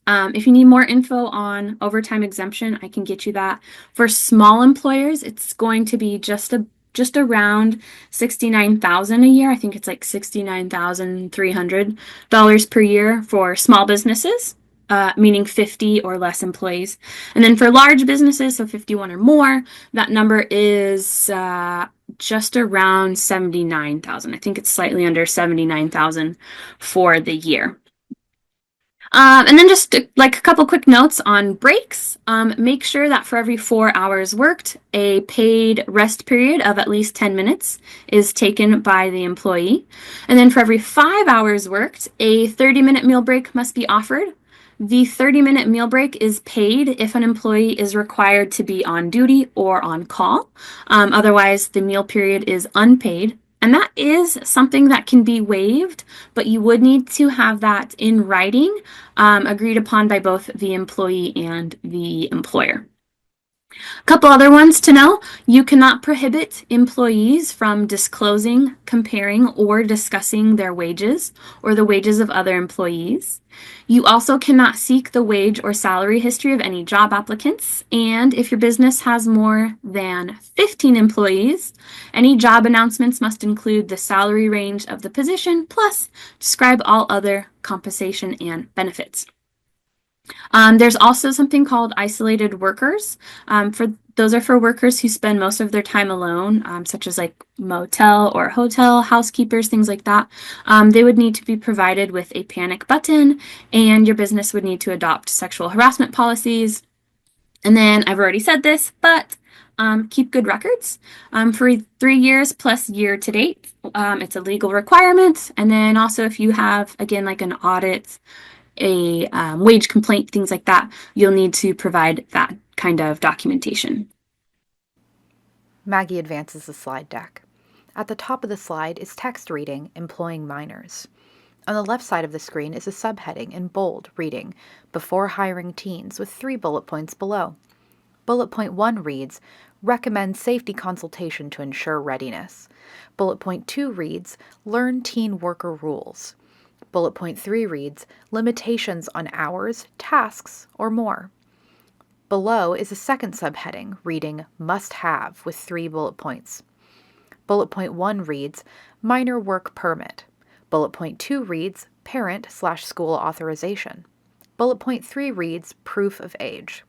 If you need more info on overtime exemption, I can get you that. For small employers, it's going to be just just around $69,000 a year. I think it's like $69,300 per year for small businesses, meaning 50 or less employees. And then for large businesses, so 51 or more, that number is just around 79,000. I think it's slightly under 79,000 for the year. And then just like a couple quick notes on breaks. Make sure that for every 4 hours worked, a paid rest period of at least 10 minutes is taken by the employee. And then for every 5 hours worked, a 30-minute meal break must be offered. The 30-minute meal break is paid if an employee is required to be on duty or on call. Otherwise, the meal period is unpaid. And that is something that can be waived, but you would need to have that in writing, agreed upon by both the employee and the employer. A couple other ones to know. You cannot prohibit employees from disclosing, comparing, or discussing their wages or the wages of other employees. You also cannot seek the wage or salary history of any job applicants. And if your business has more than 15 employees, any job announcements must include the salary range of the position, plus describe all other compensation and benefits. There's also something called isolated workers. Those are for workers who spend most of their time alone, such as like motel or hotel housekeepers, things like that. They would need to be provided with a panic button, and your business would need to adopt sexual harassment policies. And then I've already said this, but keep good records for 3 years plus year to date. It's a legal requirement. And then also if you have, again, like an audit, a wage complaint, things like that, you'll need to provide that kind of documentation. Maggie advances the slide deck. At the top of the slide is text reading, employing minors. On the left side of the screen is a subheading in bold reading, before hiring teens, with 3 bullet points below. Bullet point 1 reads, recommend safety consultation to ensure readiness. Bullet point 2 reads, learn teen worker rules. Bullet point 3 reads, limitations on hours, tasks, or more. Below is a second subheading reading must have with 3 bullet points. Bullet point 1 reads, minor work permit. Bullet point 2 reads, parent/school authorization. Bullet point 3 reads, proof of age.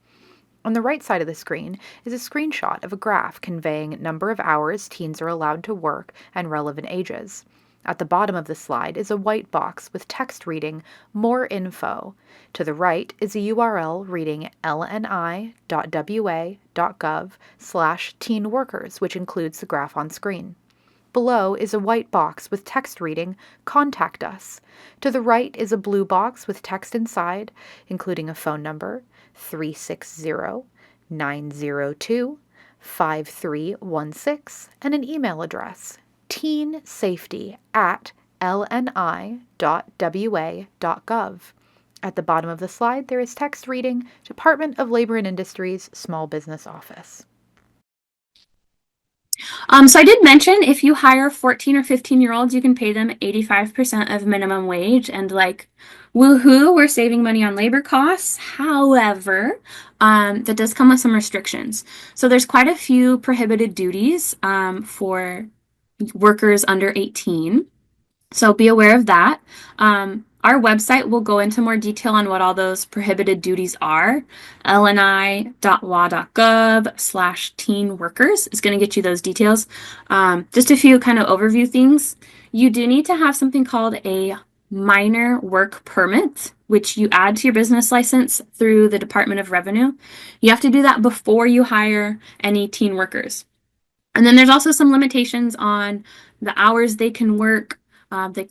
On the right side of the screen is a screenshot of a graph conveying number of hours teens are allowed to work and relevant ages. At the bottom of the slide is a white box with text reading More Info. To the right is a URL reading lni.wa.gov/teen workers, which includes the graph on screen. Below is a white box with text reading Contact Us. To the right is a blue box with text inside, including a phone number 360-902-5316 and an email address teensafety@lni.wa.gov. At the bottom of the slide, there is text reading Department of Labor and Industries Small Business Office. So I did mention if you hire 14 or 15-year-olds, you can pay them 85% of minimum wage, and like, woohoo, we're saving money on labor costs. However, that does come with some restrictions. So there's quite a few prohibited duties for workers under 18. So be aware of that. Our website will go into more detail on what all those prohibited duties are. lni.wa.gov/teen workers is going to get you those details. Just a few kind of overview things. You do need to have something called a minor work permit, which you add to your business license through the Department of Revenue. You have to do that before you hire any teen workers. And then there's also some limitations on the hours they can work.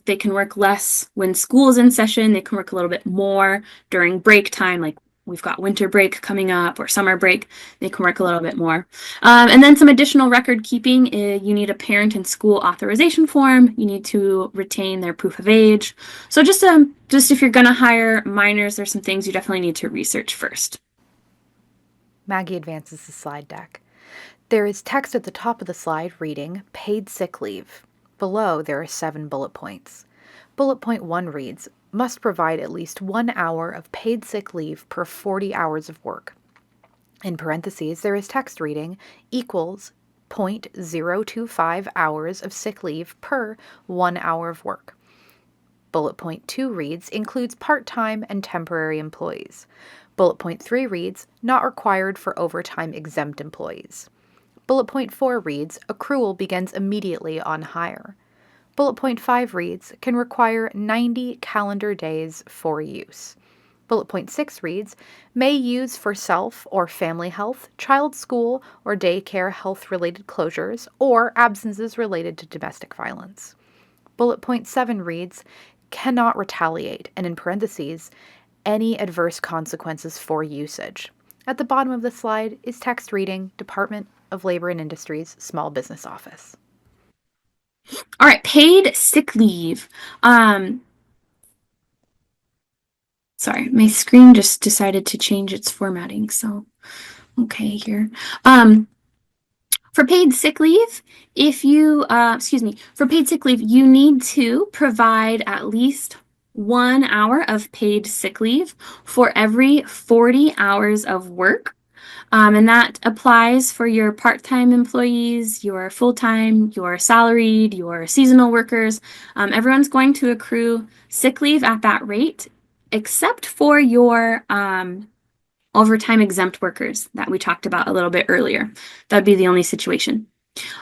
They can work less when school's in session. They can work a little bit more during break time, like we've got winter break coming up or summer break. They can work a little bit more. And then some additional record keeping. You need a parent and school authorization form. You need to retain their proof of age. So just if you're going to hire minors, there's some things you definitely need to research first. Maggie advances the slide deck. There is text at the top of the slide reading paid sick leave. Below, there are 7 bullet points. Bullet point 1 reads, must provide at least 1 hour of paid sick leave per 40 hours of work. In parentheses, there is text reading equals 0.025 hours of sick leave per 1 hour of work. Bullet point 2 reads includes part-time and temporary employees. Bullet point 3 reads not required for overtime exempt employees. Bullet point 4 reads accrual begins immediately on hire. Bullet point 5 reads can require 90 calendar days for use. Bullet point 6 reads may use for self or family health, child school or daycare health-related closures, or absences related to domestic violence. Bullet point 7 reads cannot retaliate, and in parentheses, any adverse consequences for usage. At the bottom of the slide is text reading, Department of Labor and Industries, Small Business Office. All right, paid sick leave. Sorry, my screen just decided to change its formatting, so okay here. For paid sick leave, for paid sick leave, you need to provide at least 1 hour of paid sick leave for every 40 hours of work. And that applies for your part-time employees, your full-time, your salaried, your seasonal workers. Everyone's going to accrue sick leave at that rate, except for your overtime exempt workers that we talked about a little bit earlier. That would be the only situation.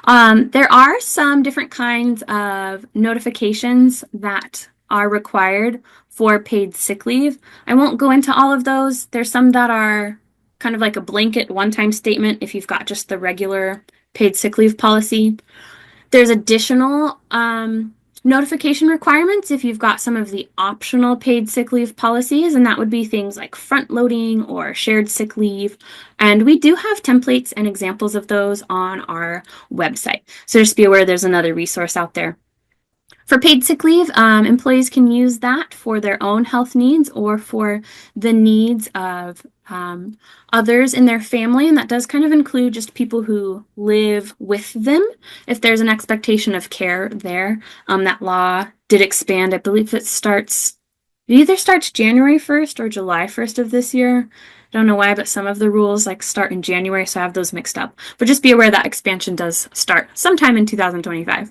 There are some different kinds of notifications that are required for paid sick leave. I won't go into all of those. There's some that are kind of like a blanket one-time statement if you've got just the regular paid sick leave policy. There's additional notification requirements if you've got some of the optional paid sick leave policies, and that would be things like front loading or shared sick leave. And we do have templates and examples of those on our website. So just be aware there's another resource out there. For paid sick leave, employees can use that for their own health needs or for the needs of others in their family, and that does kind of include just people who live with them. If there's an expectation of care there, that law did expand. I believe it either starts January 1st or July 1st of this year. I don't know why, but some of the rules start in January, so I have those mixed up. But just be aware that expansion does start sometime in 2025.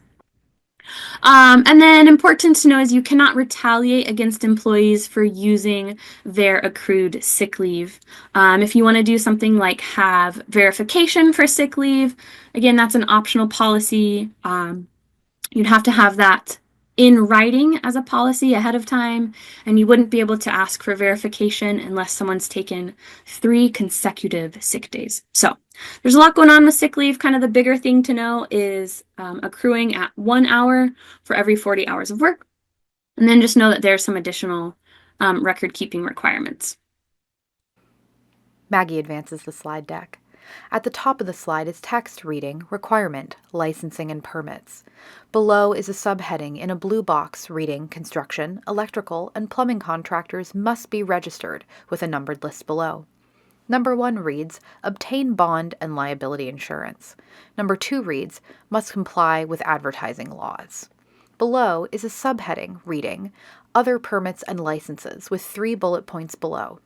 And then important to know is you cannot retaliate against employees for using their accrued sick leave. If you want to do something like have verification for sick leave, again, that's an optional policy. You'd have to have that in writing as a policy ahead of time, and you wouldn't be able to ask for verification unless someone's taken 3 consecutive sick days. So there's a lot going on with sick leave. Kind of the bigger thing to know is accruing at 1 hour for every 40 hours of work. And then just know that there's some additional record keeping requirements. Maggie advances the slide deck. At the top of the slide is text reading, requirement, licensing, and permits. Below is a subheading in a blue box reading construction, electrical, and plumbing contractors must be registered with a numbered list below. Number 1 reads, obtain bond and liability insurance. Number 2 reads, must comply with advertising laws. Below is a subheading reading, other permits and licenses with 3 bullet points below.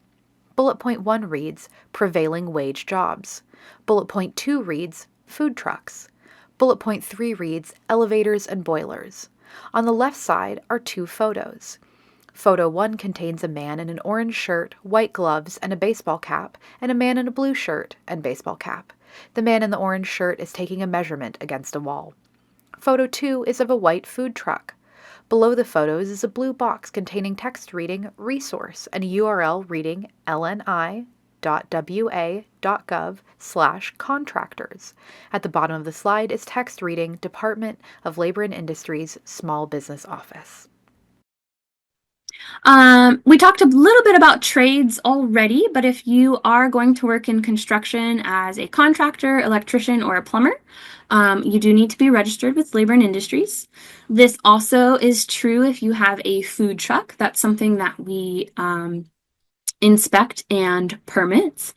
Bullet point 1 reads, prevailing wage jobs. Bullet point 2 reads, food trucks. Bullet point 3 reads, elevators and boilers. On the left side are 2 photos. Photo 1 contains a man in an orange shirt, white gloves, and a baseball cap, and a man in a blue shirt and baseball cap. The man in the orange shirt is taking a measurement against a wall. Photo 2 is of a white food truck. Below the photos is a blue box containing text reading resource and a URL reading lni.wa.gov/contractors. At the bottom of the slide is text reading Department of Labor and Industries, Small Business Office. We talked a little bit about trades already, but if you are going to work in construction as a contractor, electrician, or a plumber, you do need to be registered with Labor and Industries. This also is true if you have a food truck. That's something that we inspect and permit.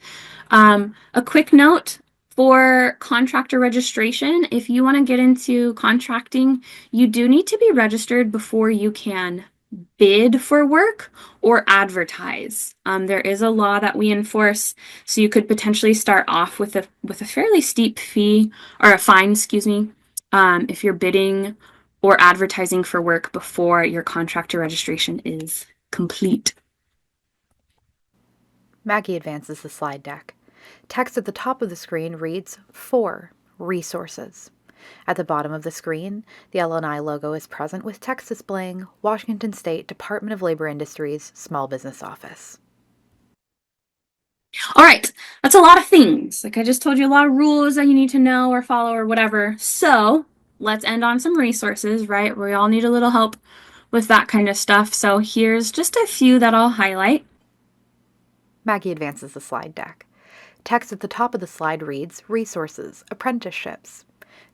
A quick note for contractor registration, if you want to get into contracting, you do need to be registered before you can bid for work or advertise. There is a law that we enforce, so you could potentially start off with a fairly steep fee or a fine, excuse me, if you're bidding or advertising for work before your contractor registration is complete. Maggie advances the slide deck. Text at the top of the screen reads 4. Resources. At the bottom of the screen, the LNI logo is present with text displaying Washington State Department of Labor Industries Small Business Office. All right, that's a lot of things. Like I just told you, a lot of rules that you need to know or follow or whatever. So let's end on some resources, right? We all need a little help with that kind of stuff. So here's just a few that I'll highlight. Maggie advances the slide deck. Text at the top of the slide reads Resources, Apprenticeships.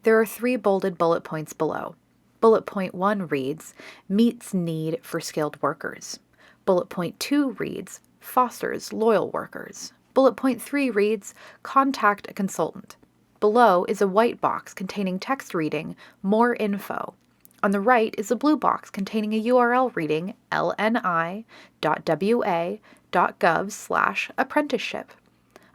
There are 3 bolded bullet points below. Bullet point 1 reads Meets need for skilled workers. Bullet point 2 reads Fosters loyal workers. Bullet point 3 reads Contact a consultant. Below is a white box containing text reading More info. On the right is a blue box containing a URL reading lni.wa.gov/apprenticeship.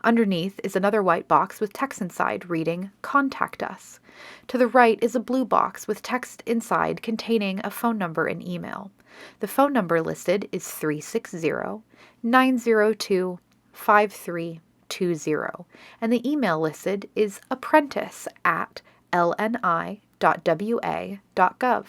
Underneath is another white box with text inside reading Contact Us. To the right is a blue box with text inside containing a phone number and email. The phone number listed is 360-902-5320, and the email listed is apprentice@lni.wa.gov.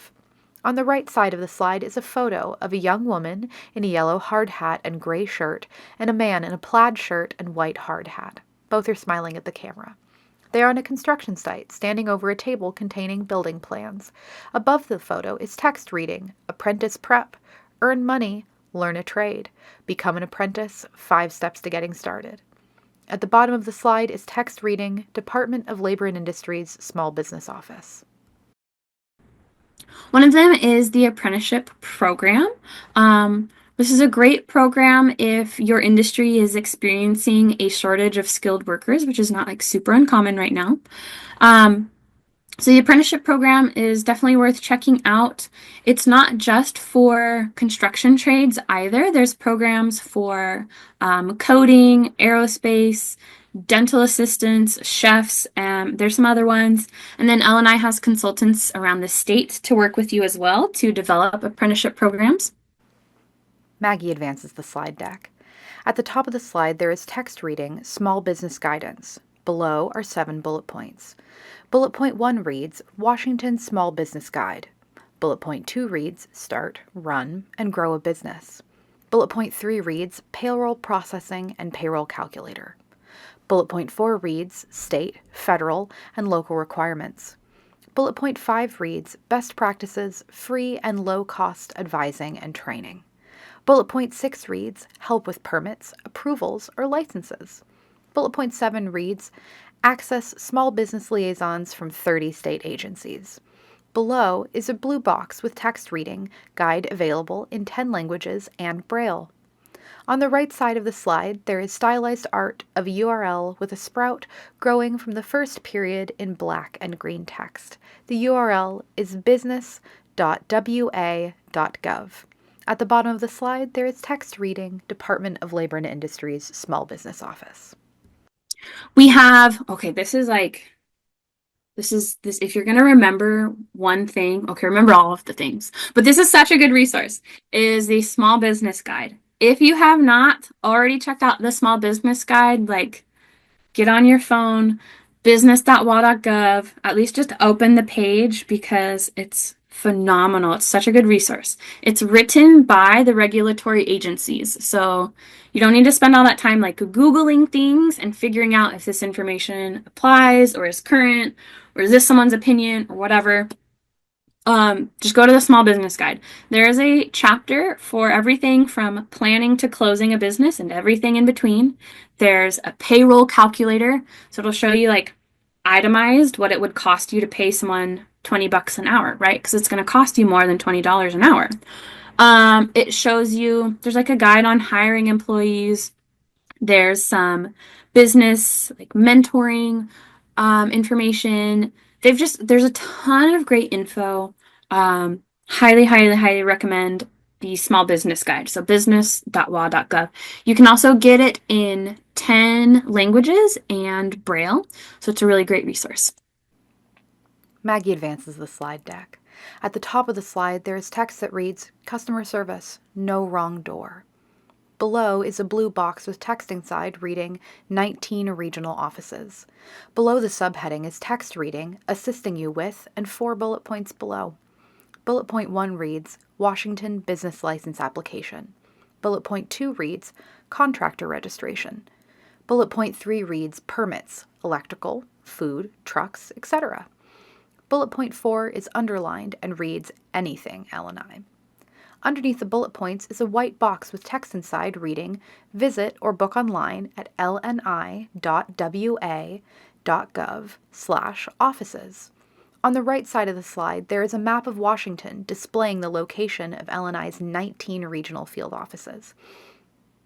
On the right side of the slide is a photo of a young woman in a yellow hard hat and gray shirt and a man in a plaid shirt and white hard hat. Both are smiling at the camera. They are on a construction site, standing over a table containing building plans. Above the photo is text reading, Apprentice Prep, Earn Money, Learn a Trade, Become an Apprentice, 5 Steps to Getting Started. At the bottom of the slide is text reading, Department of Labor and Industries Small Business Office. One of them is the apprenticeship program. This is a great program if your industry is experiencing a shortage of skilled workers, which is not like super uncommon right now. So the apprenticeship program is definitely worth checking out. It's not just for construction trades either. There's programs for coding, aerospace, dental assistants, chefs, there's some other ones. And then LNI has consultants around the state to work with you as well to develop apprenticeship programs. Maggie advances the slide deck. At the top of the slide, there is text reading Small Business Guidance. Below are 7 bullet points. Bullet point 1 reads Washington Small Business Guide. Bullet point 2 reads Start, Run, and Grow a Business. Bullet point 3 reads Payroll Processing and Payroll Calculator. Bullet point 4 reads State, Federal, and Local Requirements. Bullet point 5 reads Best Practices, Free and Low-Cost Advising and Training. Bullet point 6 reads Help with Permits, Approvals, or Licenses. Bullet point 7 reads Access small business liaisons from 30 state agencies. Below is a blue box with text reading Guide available in 10 languages and Braille. On the right side of the slide, there is stylized art of a URL with a sprout growing from the first period in black and green text. The URL is business.wa.gov. At the bottom of the slide, there is text reading Department of Labor and Industries Small Business Office. We have, this is if you're going to remember one thing, remember all of the things, but this is such a good resource, is the Small Business Guide. If you have not already checked out the Small Business Guide, get on your phone, business.wa.gov, at least just open the page because it's phenomenal. It's such a good resource. It's written by the regulatory agencies, so you don't need to spend all that time Googling things and figuring out if this information applies or is current or is this someone's opinion or whatever. Just go to the Small Business Guide. There is a chapter for everything from planning to closing a business and everything in between. There's a payroll calculator, so it'll show you itemized what it would cost you to pay someone $20 an hour, right? Because it's going to cost you more than $20 an hour. It shows you, there's a guide on hiring employees. There's some business mentoring information. There's a ton of great info. Highly, highly, highly recommend the small business guide, so business.wa.gov. You can also get it in 10 languages and Braille, so it's a really great resource. Maggie advances the slide deck. At the top of the slide, there is text that reads, Customer Service, no wrong door. Below is a blue box with text inside reading 19 regional offices. Below the subheading is text reading, assisting you with, and 4 bullet points below. Bullet point 1 reads, Washington Business License Application. Bullet point 2 reads, Contractor Registration. Bullet point 3 reads, Permits, electrical, food, trucks, etc. Bullet point 4 is underlined and reads, Anything LNI. Underneath the bullet points is a white box with text inside reading, Visit or book online at lni.wa.gov/offices. On the right side of the slide, there is a map of Washington displaying the location of LNI's 19 regional field offices.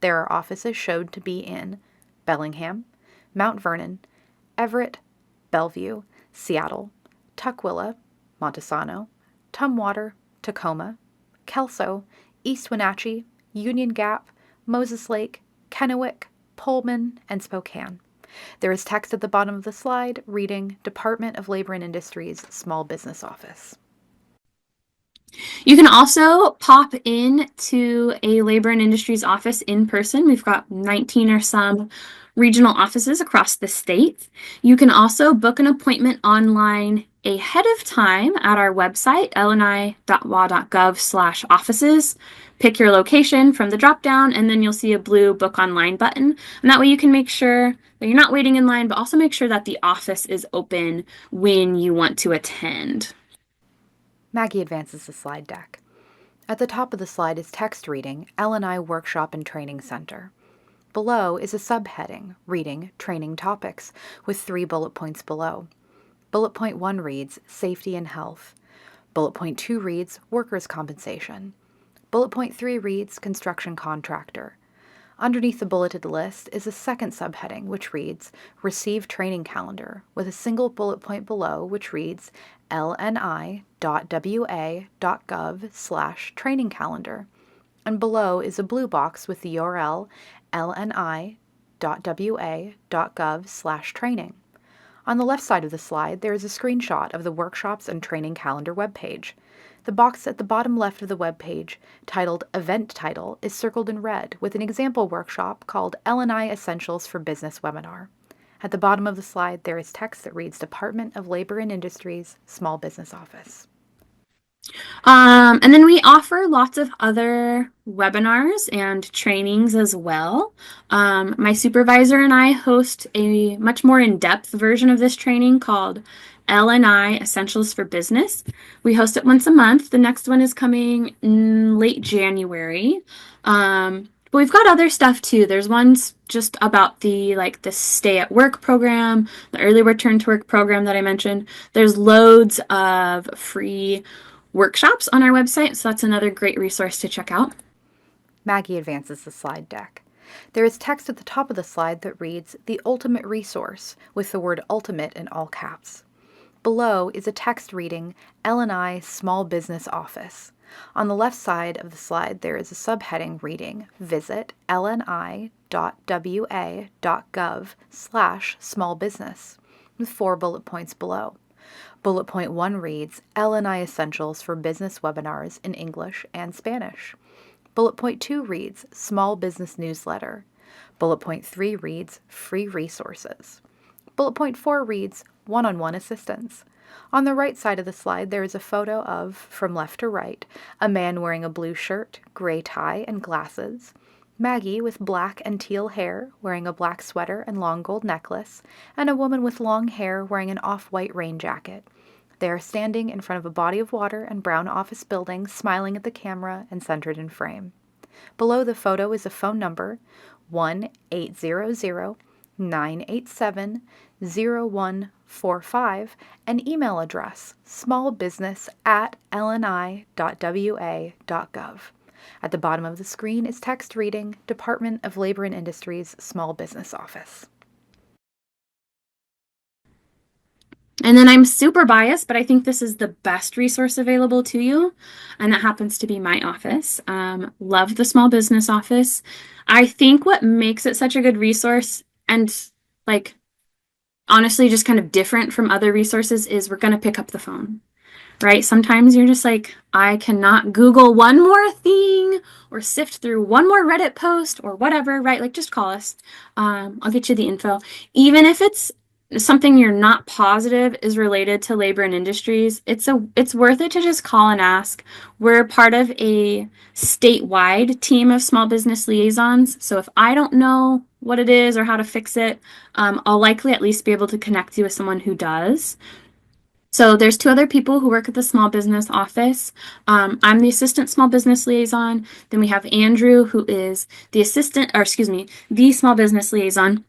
There are offices showed to be in Bellingham, Mount Vernon, Everett, Bellevue, Seattle, Tukwila, Montesano, Tumwater, Tacoma, Kelso, East Wenatchee, Union Gap, Moses Lake, Kennewick, Pullman, and Spokane. There is text at the bottom of the slide reading Department of Labor and Industries Small Business Office. You can also pop in to a Labor and Industries office in person. We've got 19 or some regional offices across the state. You can also book an appointment online ahead of time at our website, lni.wa.gov/offices. Pick your location from the drop-down, and then you'll see a blue Book Online button. And that way you can make sure that you're not waiting in line, but also make sure that the office is open when you want to attend. Maggie advances the slide deck. At the top of the slide is text reading LNI Workshop and Training Center. Below is a subheading reading Training Topics with 3 bullet points below. Bullet point 1 reads Safety and Health. Bullet point 2 reads Workers' Compensation. Bullet point 3 reads Construction Contractor. Underneath the bulleted list is a second subheading which reads Receive Training Calendar with a single bullet point below which reads lni.wa.gov/training calendar. And below is a blue box with the URL lni.wa.gov/training. On the left side of the slide, there is a screenshot of the Workshops and Training Calendar webpage. The box at the bottom left of the webpage, titled Event Title, is circled in red with an example workshop called LNI Essentials for Business Webinar. At the bottom of the slide, there is text that reads Department of Labor and Industries, Small Business Office. And then we offer lots of other webinars and trainings as well. My supervisor and I host a much more in-depth version of this training called LNI Essentials for Business. We host it once a month. The next one is coming in late January. But we've got other stuff too. There's ones just about the stay at work program, the early return to work program that I mentioned. There's loads of free workshops on our website, so that's another great resource to check out. Maggie advances the slide deck. There is text at the top of the slide that reads The Ultimate Resource with the word ultimate in all caps. Below is a text reading LNI Small Business Office. On the left side of the slide, there is a subheading reading Visit lni.wa.gov/small-business with 4 bullet points below. Bullet point 1 reads LNI Essentials for Business Webinars in English and Spanish. Bullet point 2 reads Small Business Newsletter. Bullet point 3 reads Free Resources. Bullet point 4 reads One-on-one Assistance. On the right side of the slide, there is a photo of, from left to right, a man wearing a blue shirt, gray tie, and glasses, Maggie with black and teal hair, wearing a black sweater and long gold necklace, and a woman with long hair wearing an off-white rain jacket. They are standing in front of a body of water and brown office building, smiling at the camera and centered in frame. Below the photo is a phone number, 1-800-987-0145, and email address, smallbusiness@lni.wa.gov. At the bottom of the screen is text reading Department of Labor and Industries Small Business Office. And then I'm super biased, but I think this is the best resource available to you. And that happens to be my office. Love the small business office. I think what makes it such a good resource and like honestly just kind of different from other resources is we're going to pick up the phone, right? Sometimes you're just like, I cannot Google one more thing or sift through one more Reddit post or whatever, right? Like just call us. I'll get you the info. Even if it's something you're not positive is related to labor and industries, it's worth it to just call and ask. We're part of a statewide team of small business liaisons. So if I don't know what it is or how to fix it, I'll likely at least be able to connect you with someone who does. So there's two other people who work at the small business office. I'm the assistant small business liaison. Then we have Andrew, who is the assistant, or excuse me, the small business liaison.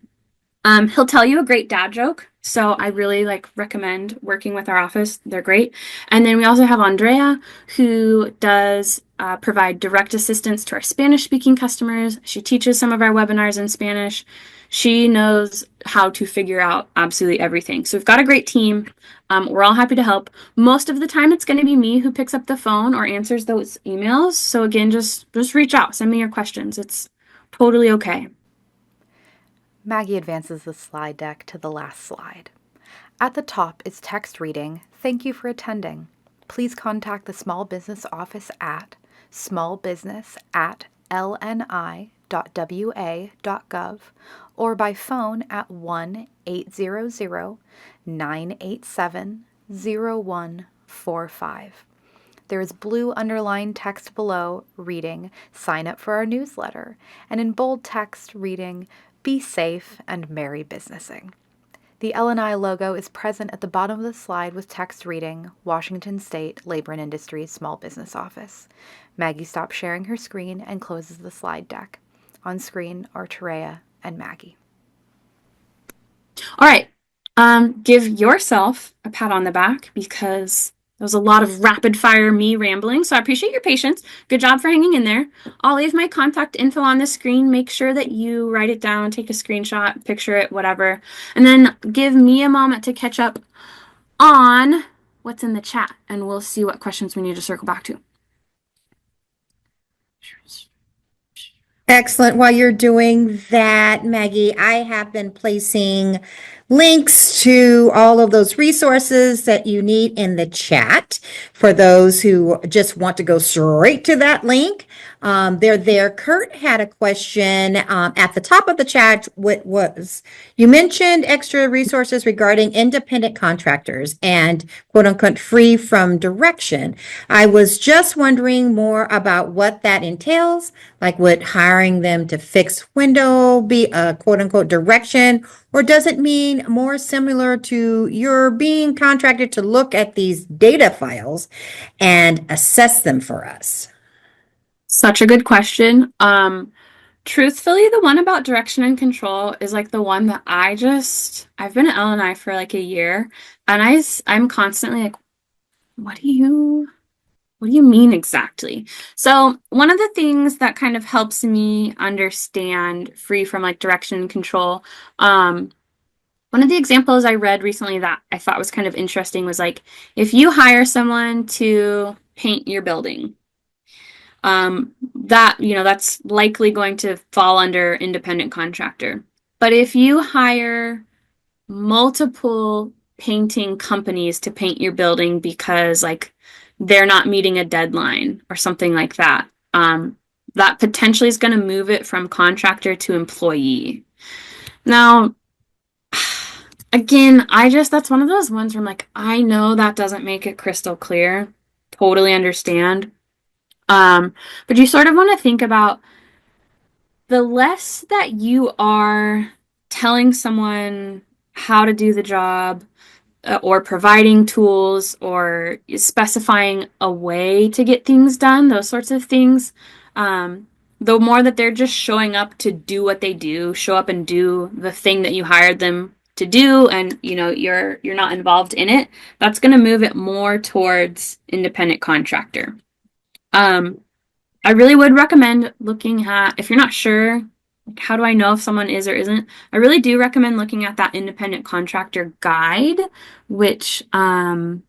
He'll tell you a great dad joke. So I really recommend working with our office. They're great. And then we also have Andrea, who does provide direct assistance to our Spanish speaking customers. She teaches some of our webinars in Spanish. She knows how to figure out absolutely everything. So we've got a great team. We're all happy to help. Most of the time it's going to be me who picks up the phone or answers those emails. So again, just reach out, send me your questions. It's totally okay. Maggie advances the slide deck to the last slide. At the top is text reading, "Thank you for attending. Please contact the Small Business Office at smallbusiness@lni.wa.gov or by phone at 1-800-987-0145. There is blue underlined text below reading, "Sign up for our newsletter," and in bold text reading, "Be safe and merry businessing." The LNI logo is present at the bottom of the slide with text reading, "Washington State Labor and Industries Small Business Office." Maggie stops sharing her screen and closes the slide deck. On screen are Terea and Maggie. All right. Give yourself a pat on the back because there was a lot of rapid fire me rambling. So I appreciate your patience. Good job for hanging in there. I'll leave my contact info on the screen. Make sure that you write it down, take a screenshot, picture it, whatever. And then give me a moment to catch up on what's in the chat and we'll see what questions we need to circle back to. Excellent. While you're doing that, Maggie, I have been placing links to all of those resources that you need in the chat for those who just want to go straight to that link. They're there. Kurt had a question at the top of the chat. What was you mentioned extra resources regarding independent contractors and quote unquote free from direction. I was just wondering more about what that entails. Like, would hiring them to fix window be a quote unquote direction, or does it mean more similar to you're being contracted to look at these data files and assess them for us? Such a good question. Truthfully, the one about direction and control is the one that I've been at LNI for a year and I'm constantly like, what do you mean exactly? So one of the things that kind of helps me understand free from direction and control, one of the examples I read recently that I thought was kind of interesting was if you hire someone to paint your building, that's likely going to fall under independent contractor. But if you hire multiple painting companies to paint your building because they're not meeting a deadline or something like that, that potentially is going to move it from contractor to employee. Now, again, that's one of those ones where I'm I know that doesn't make it crystal clear. Totally understand. But you sort of want to think about the less that you are telling someone how to do the job or providing tools or specifying a way to get things done, those sorts of things, the more that they're just showing up to do what they do, show up and do the thing that you hired them to do, and you're not involved in it, that's going to move it more towards independent contractor. I really would recommend looking at, if you're not sure how do I know if someone is or isn't? I really do recommend looking at that independent contractor guide, which I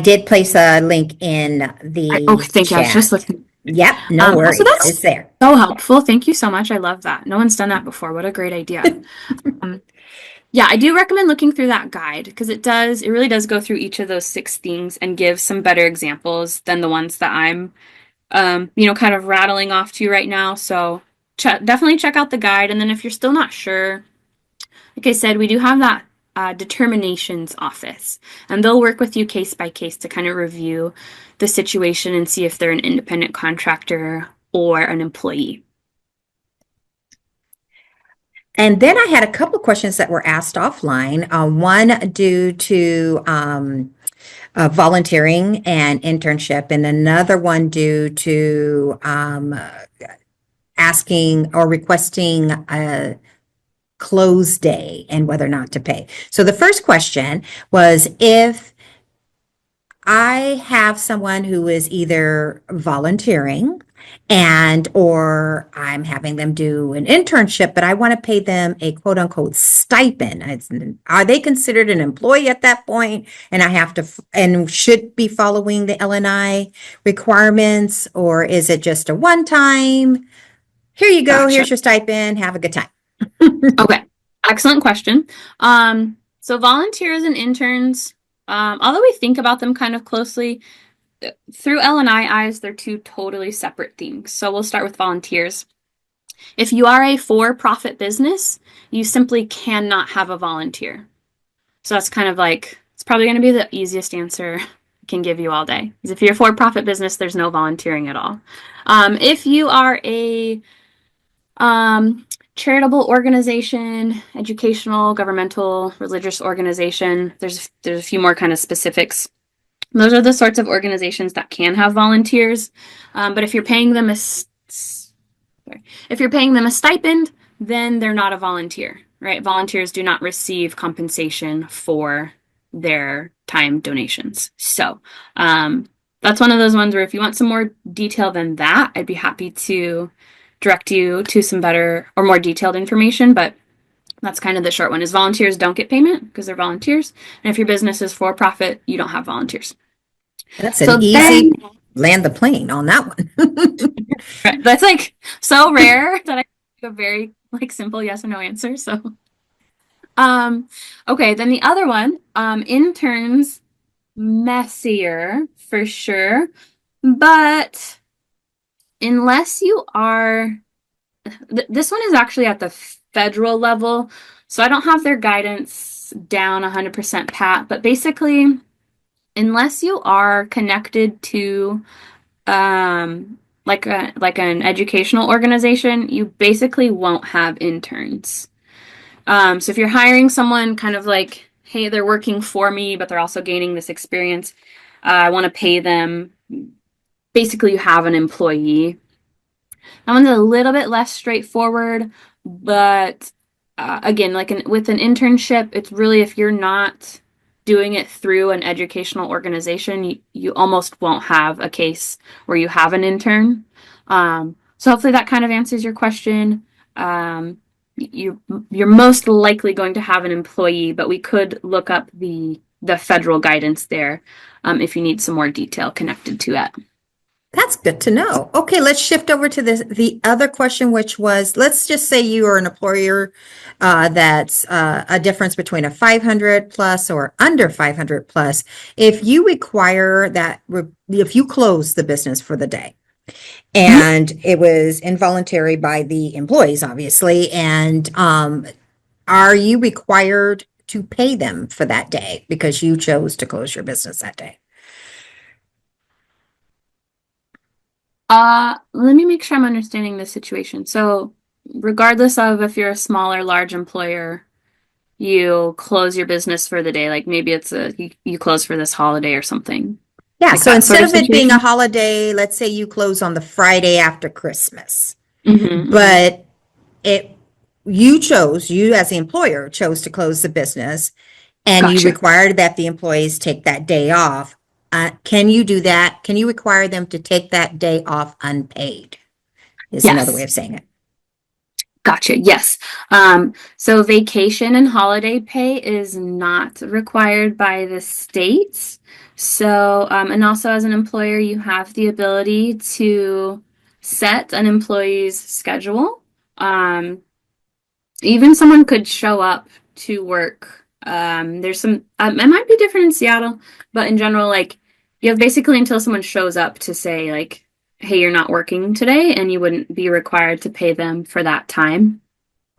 did place a link in oh, the thank you. I was just chat. looking. Yep, no Also, worries. that's It's there. so helpful. Thank you so much. I love that. No one's done that before. What a great idea. Um, yeah, I do recommend looking through that guide because it really does go through each of those 6 things and give some better examples than the ones that I'm, kind of rattling off to you right now. So definitely check out the guide. And then if you're still not sure, like I said, we do have that determinations office, and they'll work with you case by case to kind of review the situation and see if they're an independent contractor or an employee. And then I had a couple of questions that were asked offline. One due to volunteering and internship, and another one due to asking or requesting a close day and whether or not to pay. So the first question was, if I have someone who is either volunteering and or I'm having them do an internship, but I want to pay them a quote unquote stipend. Are they considered an employee at that point? And I have to and should be following the LNI requirements, or is it just a one time? Here you go, Gotcha. here's your stipend, have a good time. Okay. Excellent question. So volunteers and interns, although we think about them kind of closely, through LNI eyes, they're two totally separate things. So we'll start with volunteers. If you are a for-profit business, you simply cannot have a volunteer. So that's kind of like, it's probably going to be the easiest answer I can give you all day. Because if you're a for-profit business, there's no volunteering at all. If you are a charitable organization, educational, governmental, religious organization, there's a few more kind of specifics. Those are the sorts of organizations that can have volunteers. But if you're paying them a stipend, then they're not a volunteer, right? Volunteers do not receive compensation for their time donations. So that's one of those ones where if you want some more detail than that, I'd be happy to direct you to some better or more detailed information. But that's kind of the short one, is volunteers don't get payment because they're volunteers. And if your business is for profit, you don't have volunteers. That's So an easy land the plane on that one. that's like so rare that I give a very like simple yes or no answer. So okay, then the other one, interns, messier for sure. But unless you are this one is actually at the federal level, so I don't have their guidance down 100% pat, but basically, unless you are connected to like an educational organization, you basically won't have interns. So if you're hiring someone kind of like, hey, they're working for me, but they're also gaining this experience, I want to pay them. Basically, you have an employee. That one's a little bit less straightforward, but again, with an internship, it's really if you're not doing it through an educational organization, you almost won't have a case where you have an intern. So hopefully that kind of answers your question. You're most likely going to have an employee, but we could look up the federal guidance there if you need some more detail connected to it. That's good to know. Okay, let's shift over to the other question, which was, let's just say you are an employer that's a difference between a 500 plus or under 500 plus. If you require that, if you close the business for the day, and it was involuntary by the employees, obviously, and are you required to pay them for that day because you chose to close your business that day? Let me make sure I'm understanding the situation. So, regardless of if you're a small or large employer, you close your business for the day. Like maybe it's you close for this holiday or something. Yeah, Like so that instead sort of of it being a situation? holiday, let's say you close on the Friday after Christmas, Mm-hmm. but you as the employer chose to close the business and you Gotcha. required that the employees take that day off. Can you do that? Can you require them to take that day off unpaid? Is another way Yes. of saying it. Gotcha. Yes. So vacation and holiday pay is not required by the states. So, and also as an employer, you have the ability to set an employee's schedule. Um, Even someone could show up to work. There's some, it might be different in Seattle, but in general, like you have basically until someone shows up to say like, hey, you're not working today, and you wouldn't be required to pay them for that time.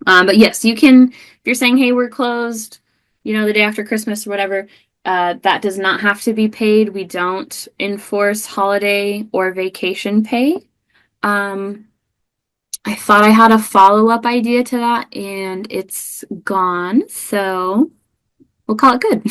But yes, you can, if you're saying, hey, we're closed, the day after Christmas or whatever, that does not have to be paid. We don't enforce holiday or vacation pay. Um, I thought I had a follow-up idea to that and it's gone, so we'll call it good.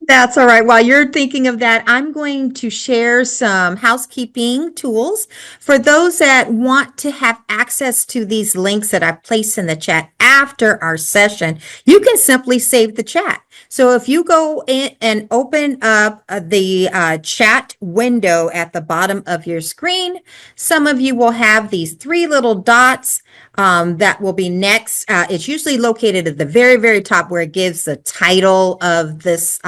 That's all right. While you're thinking of that, I'm going to share some housekeeping tools for those that want to have access to these links that I place in the chat after our session. You can simply save the chat. So if you go in and open up the chat window at the bottom of your screen, some of you will have these three little dots that will be next. It's usually located at the very, very top where it gives the title of this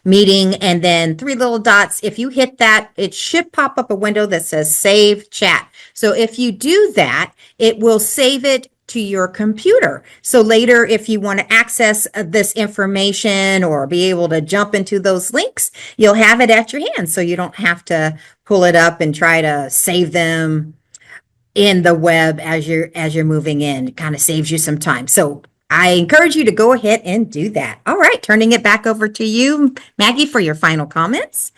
meeting, and then three little dots. If you hit that, it should pop up a window that says Save Chat. So if you do that, it will save it to your computer. So later, if you want to access this information or be able to jump into those links, you'll have it at your hand. So you don't have to pull it up and try to save them in the web as you're moving in. It kind of saves you some time. So I encourage you to go ahead and do that. All right, turning it back over to you, Maggie, for your final comments.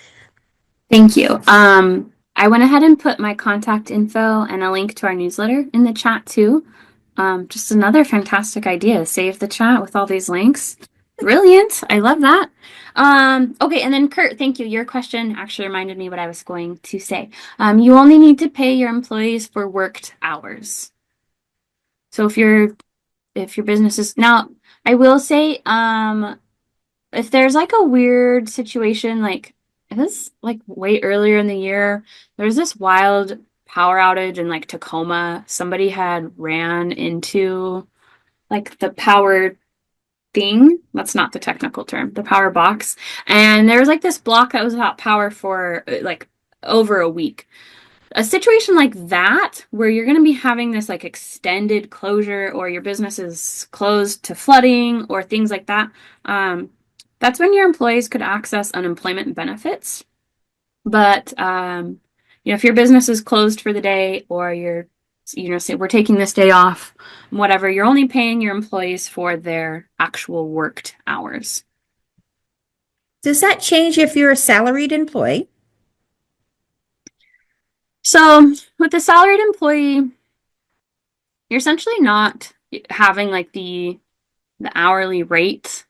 Thank you. I went ahead and put my contact info and a link to our newsletter in the chat too. Just another fantastic idea. Save the chat with all these links. Brilliant. I love that. Okay, and then Kurt, thank you. Your question actually reminded me what I was going to say. You only need to pay your employees for worked hours. So if your business is now, I will say, if there's like a weird situation, like it was like way earlier in the year, there's this wild power outage in like Tacoma. Somebody had ran into like the power thing. That's not the technical term, the power box. And there was like this block that was without power for like over a week. A situation like that, where you're going to be having this like extended closure or your business is closed to flooding or things like that, that's when your employees could access unemployment benefits. But, if your business is closed for the day or you're, say we're taking this day off, whatever, you're only paying your employees for their actual worked hours. Does that change if you're a salaried employee? So with the salaried employee, you're essentially not having like the hourly rate.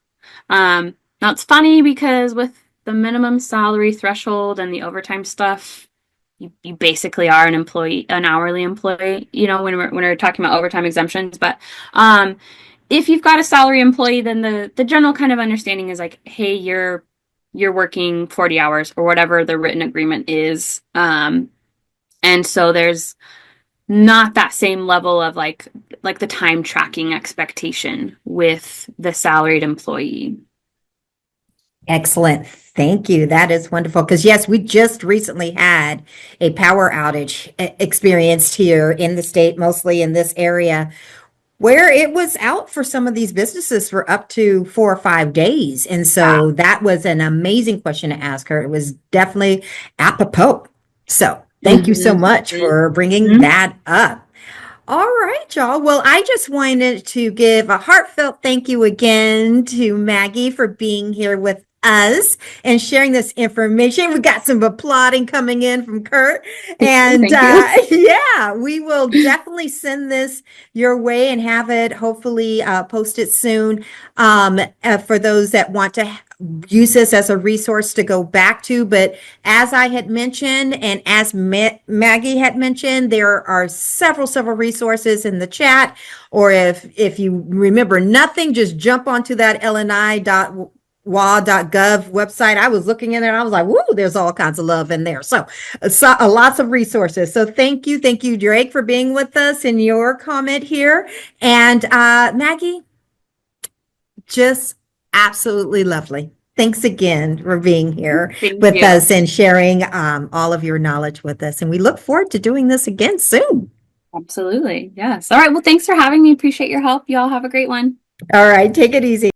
Now it's funny because with the minimum salary threshold and the overtime stuff, you basically are an hourly employee, when we're talking about overtime exemptions. But if you've got a salary employee, then the general kind of understanding is like, hey, you're working 40 hours or whatever the written agreement is. And so there's not that same level of like the time tracking expectation with the salaried employee. Excellent. Thank you. That is wonderful. Because yes, we just recently had a power outage experienced here in the state, mostly in this area, where it was out for some of these businesses for up to 4 or 5 days. And so that was an amazing question to ask her. It was definitely apropos. So thank you so much for bringing that up. All right, y'all. Well, I just wanted to give a heartfelt thank you again to Maggie for being here with us and sharing this information. We got some applauding coming in from Kurt. And yeah, we will definitely send this your way and have it hopefully posted soon for those that want to use this as a resource to go back to. But as I had mentioned, and as Maggie had mentioned, there are several resources in the chat. Or if you remember nothing, just jump onto that LNI wa.gov website. I was looking in there and I was like, woo, there's all kinds of love in there. So, lots of resources. So thank you. Thank you, Drake, for being with us in your comment here. And Maggie, just absolutely lovely. Thanks again for being here Thank with you. us and sharing all of your knowledge with us. And we look forward to doing this again soon. Absolutely. Yes. All right. Well, thanks for having me. Appreciate your help. You all have a great one. All right, take it easy.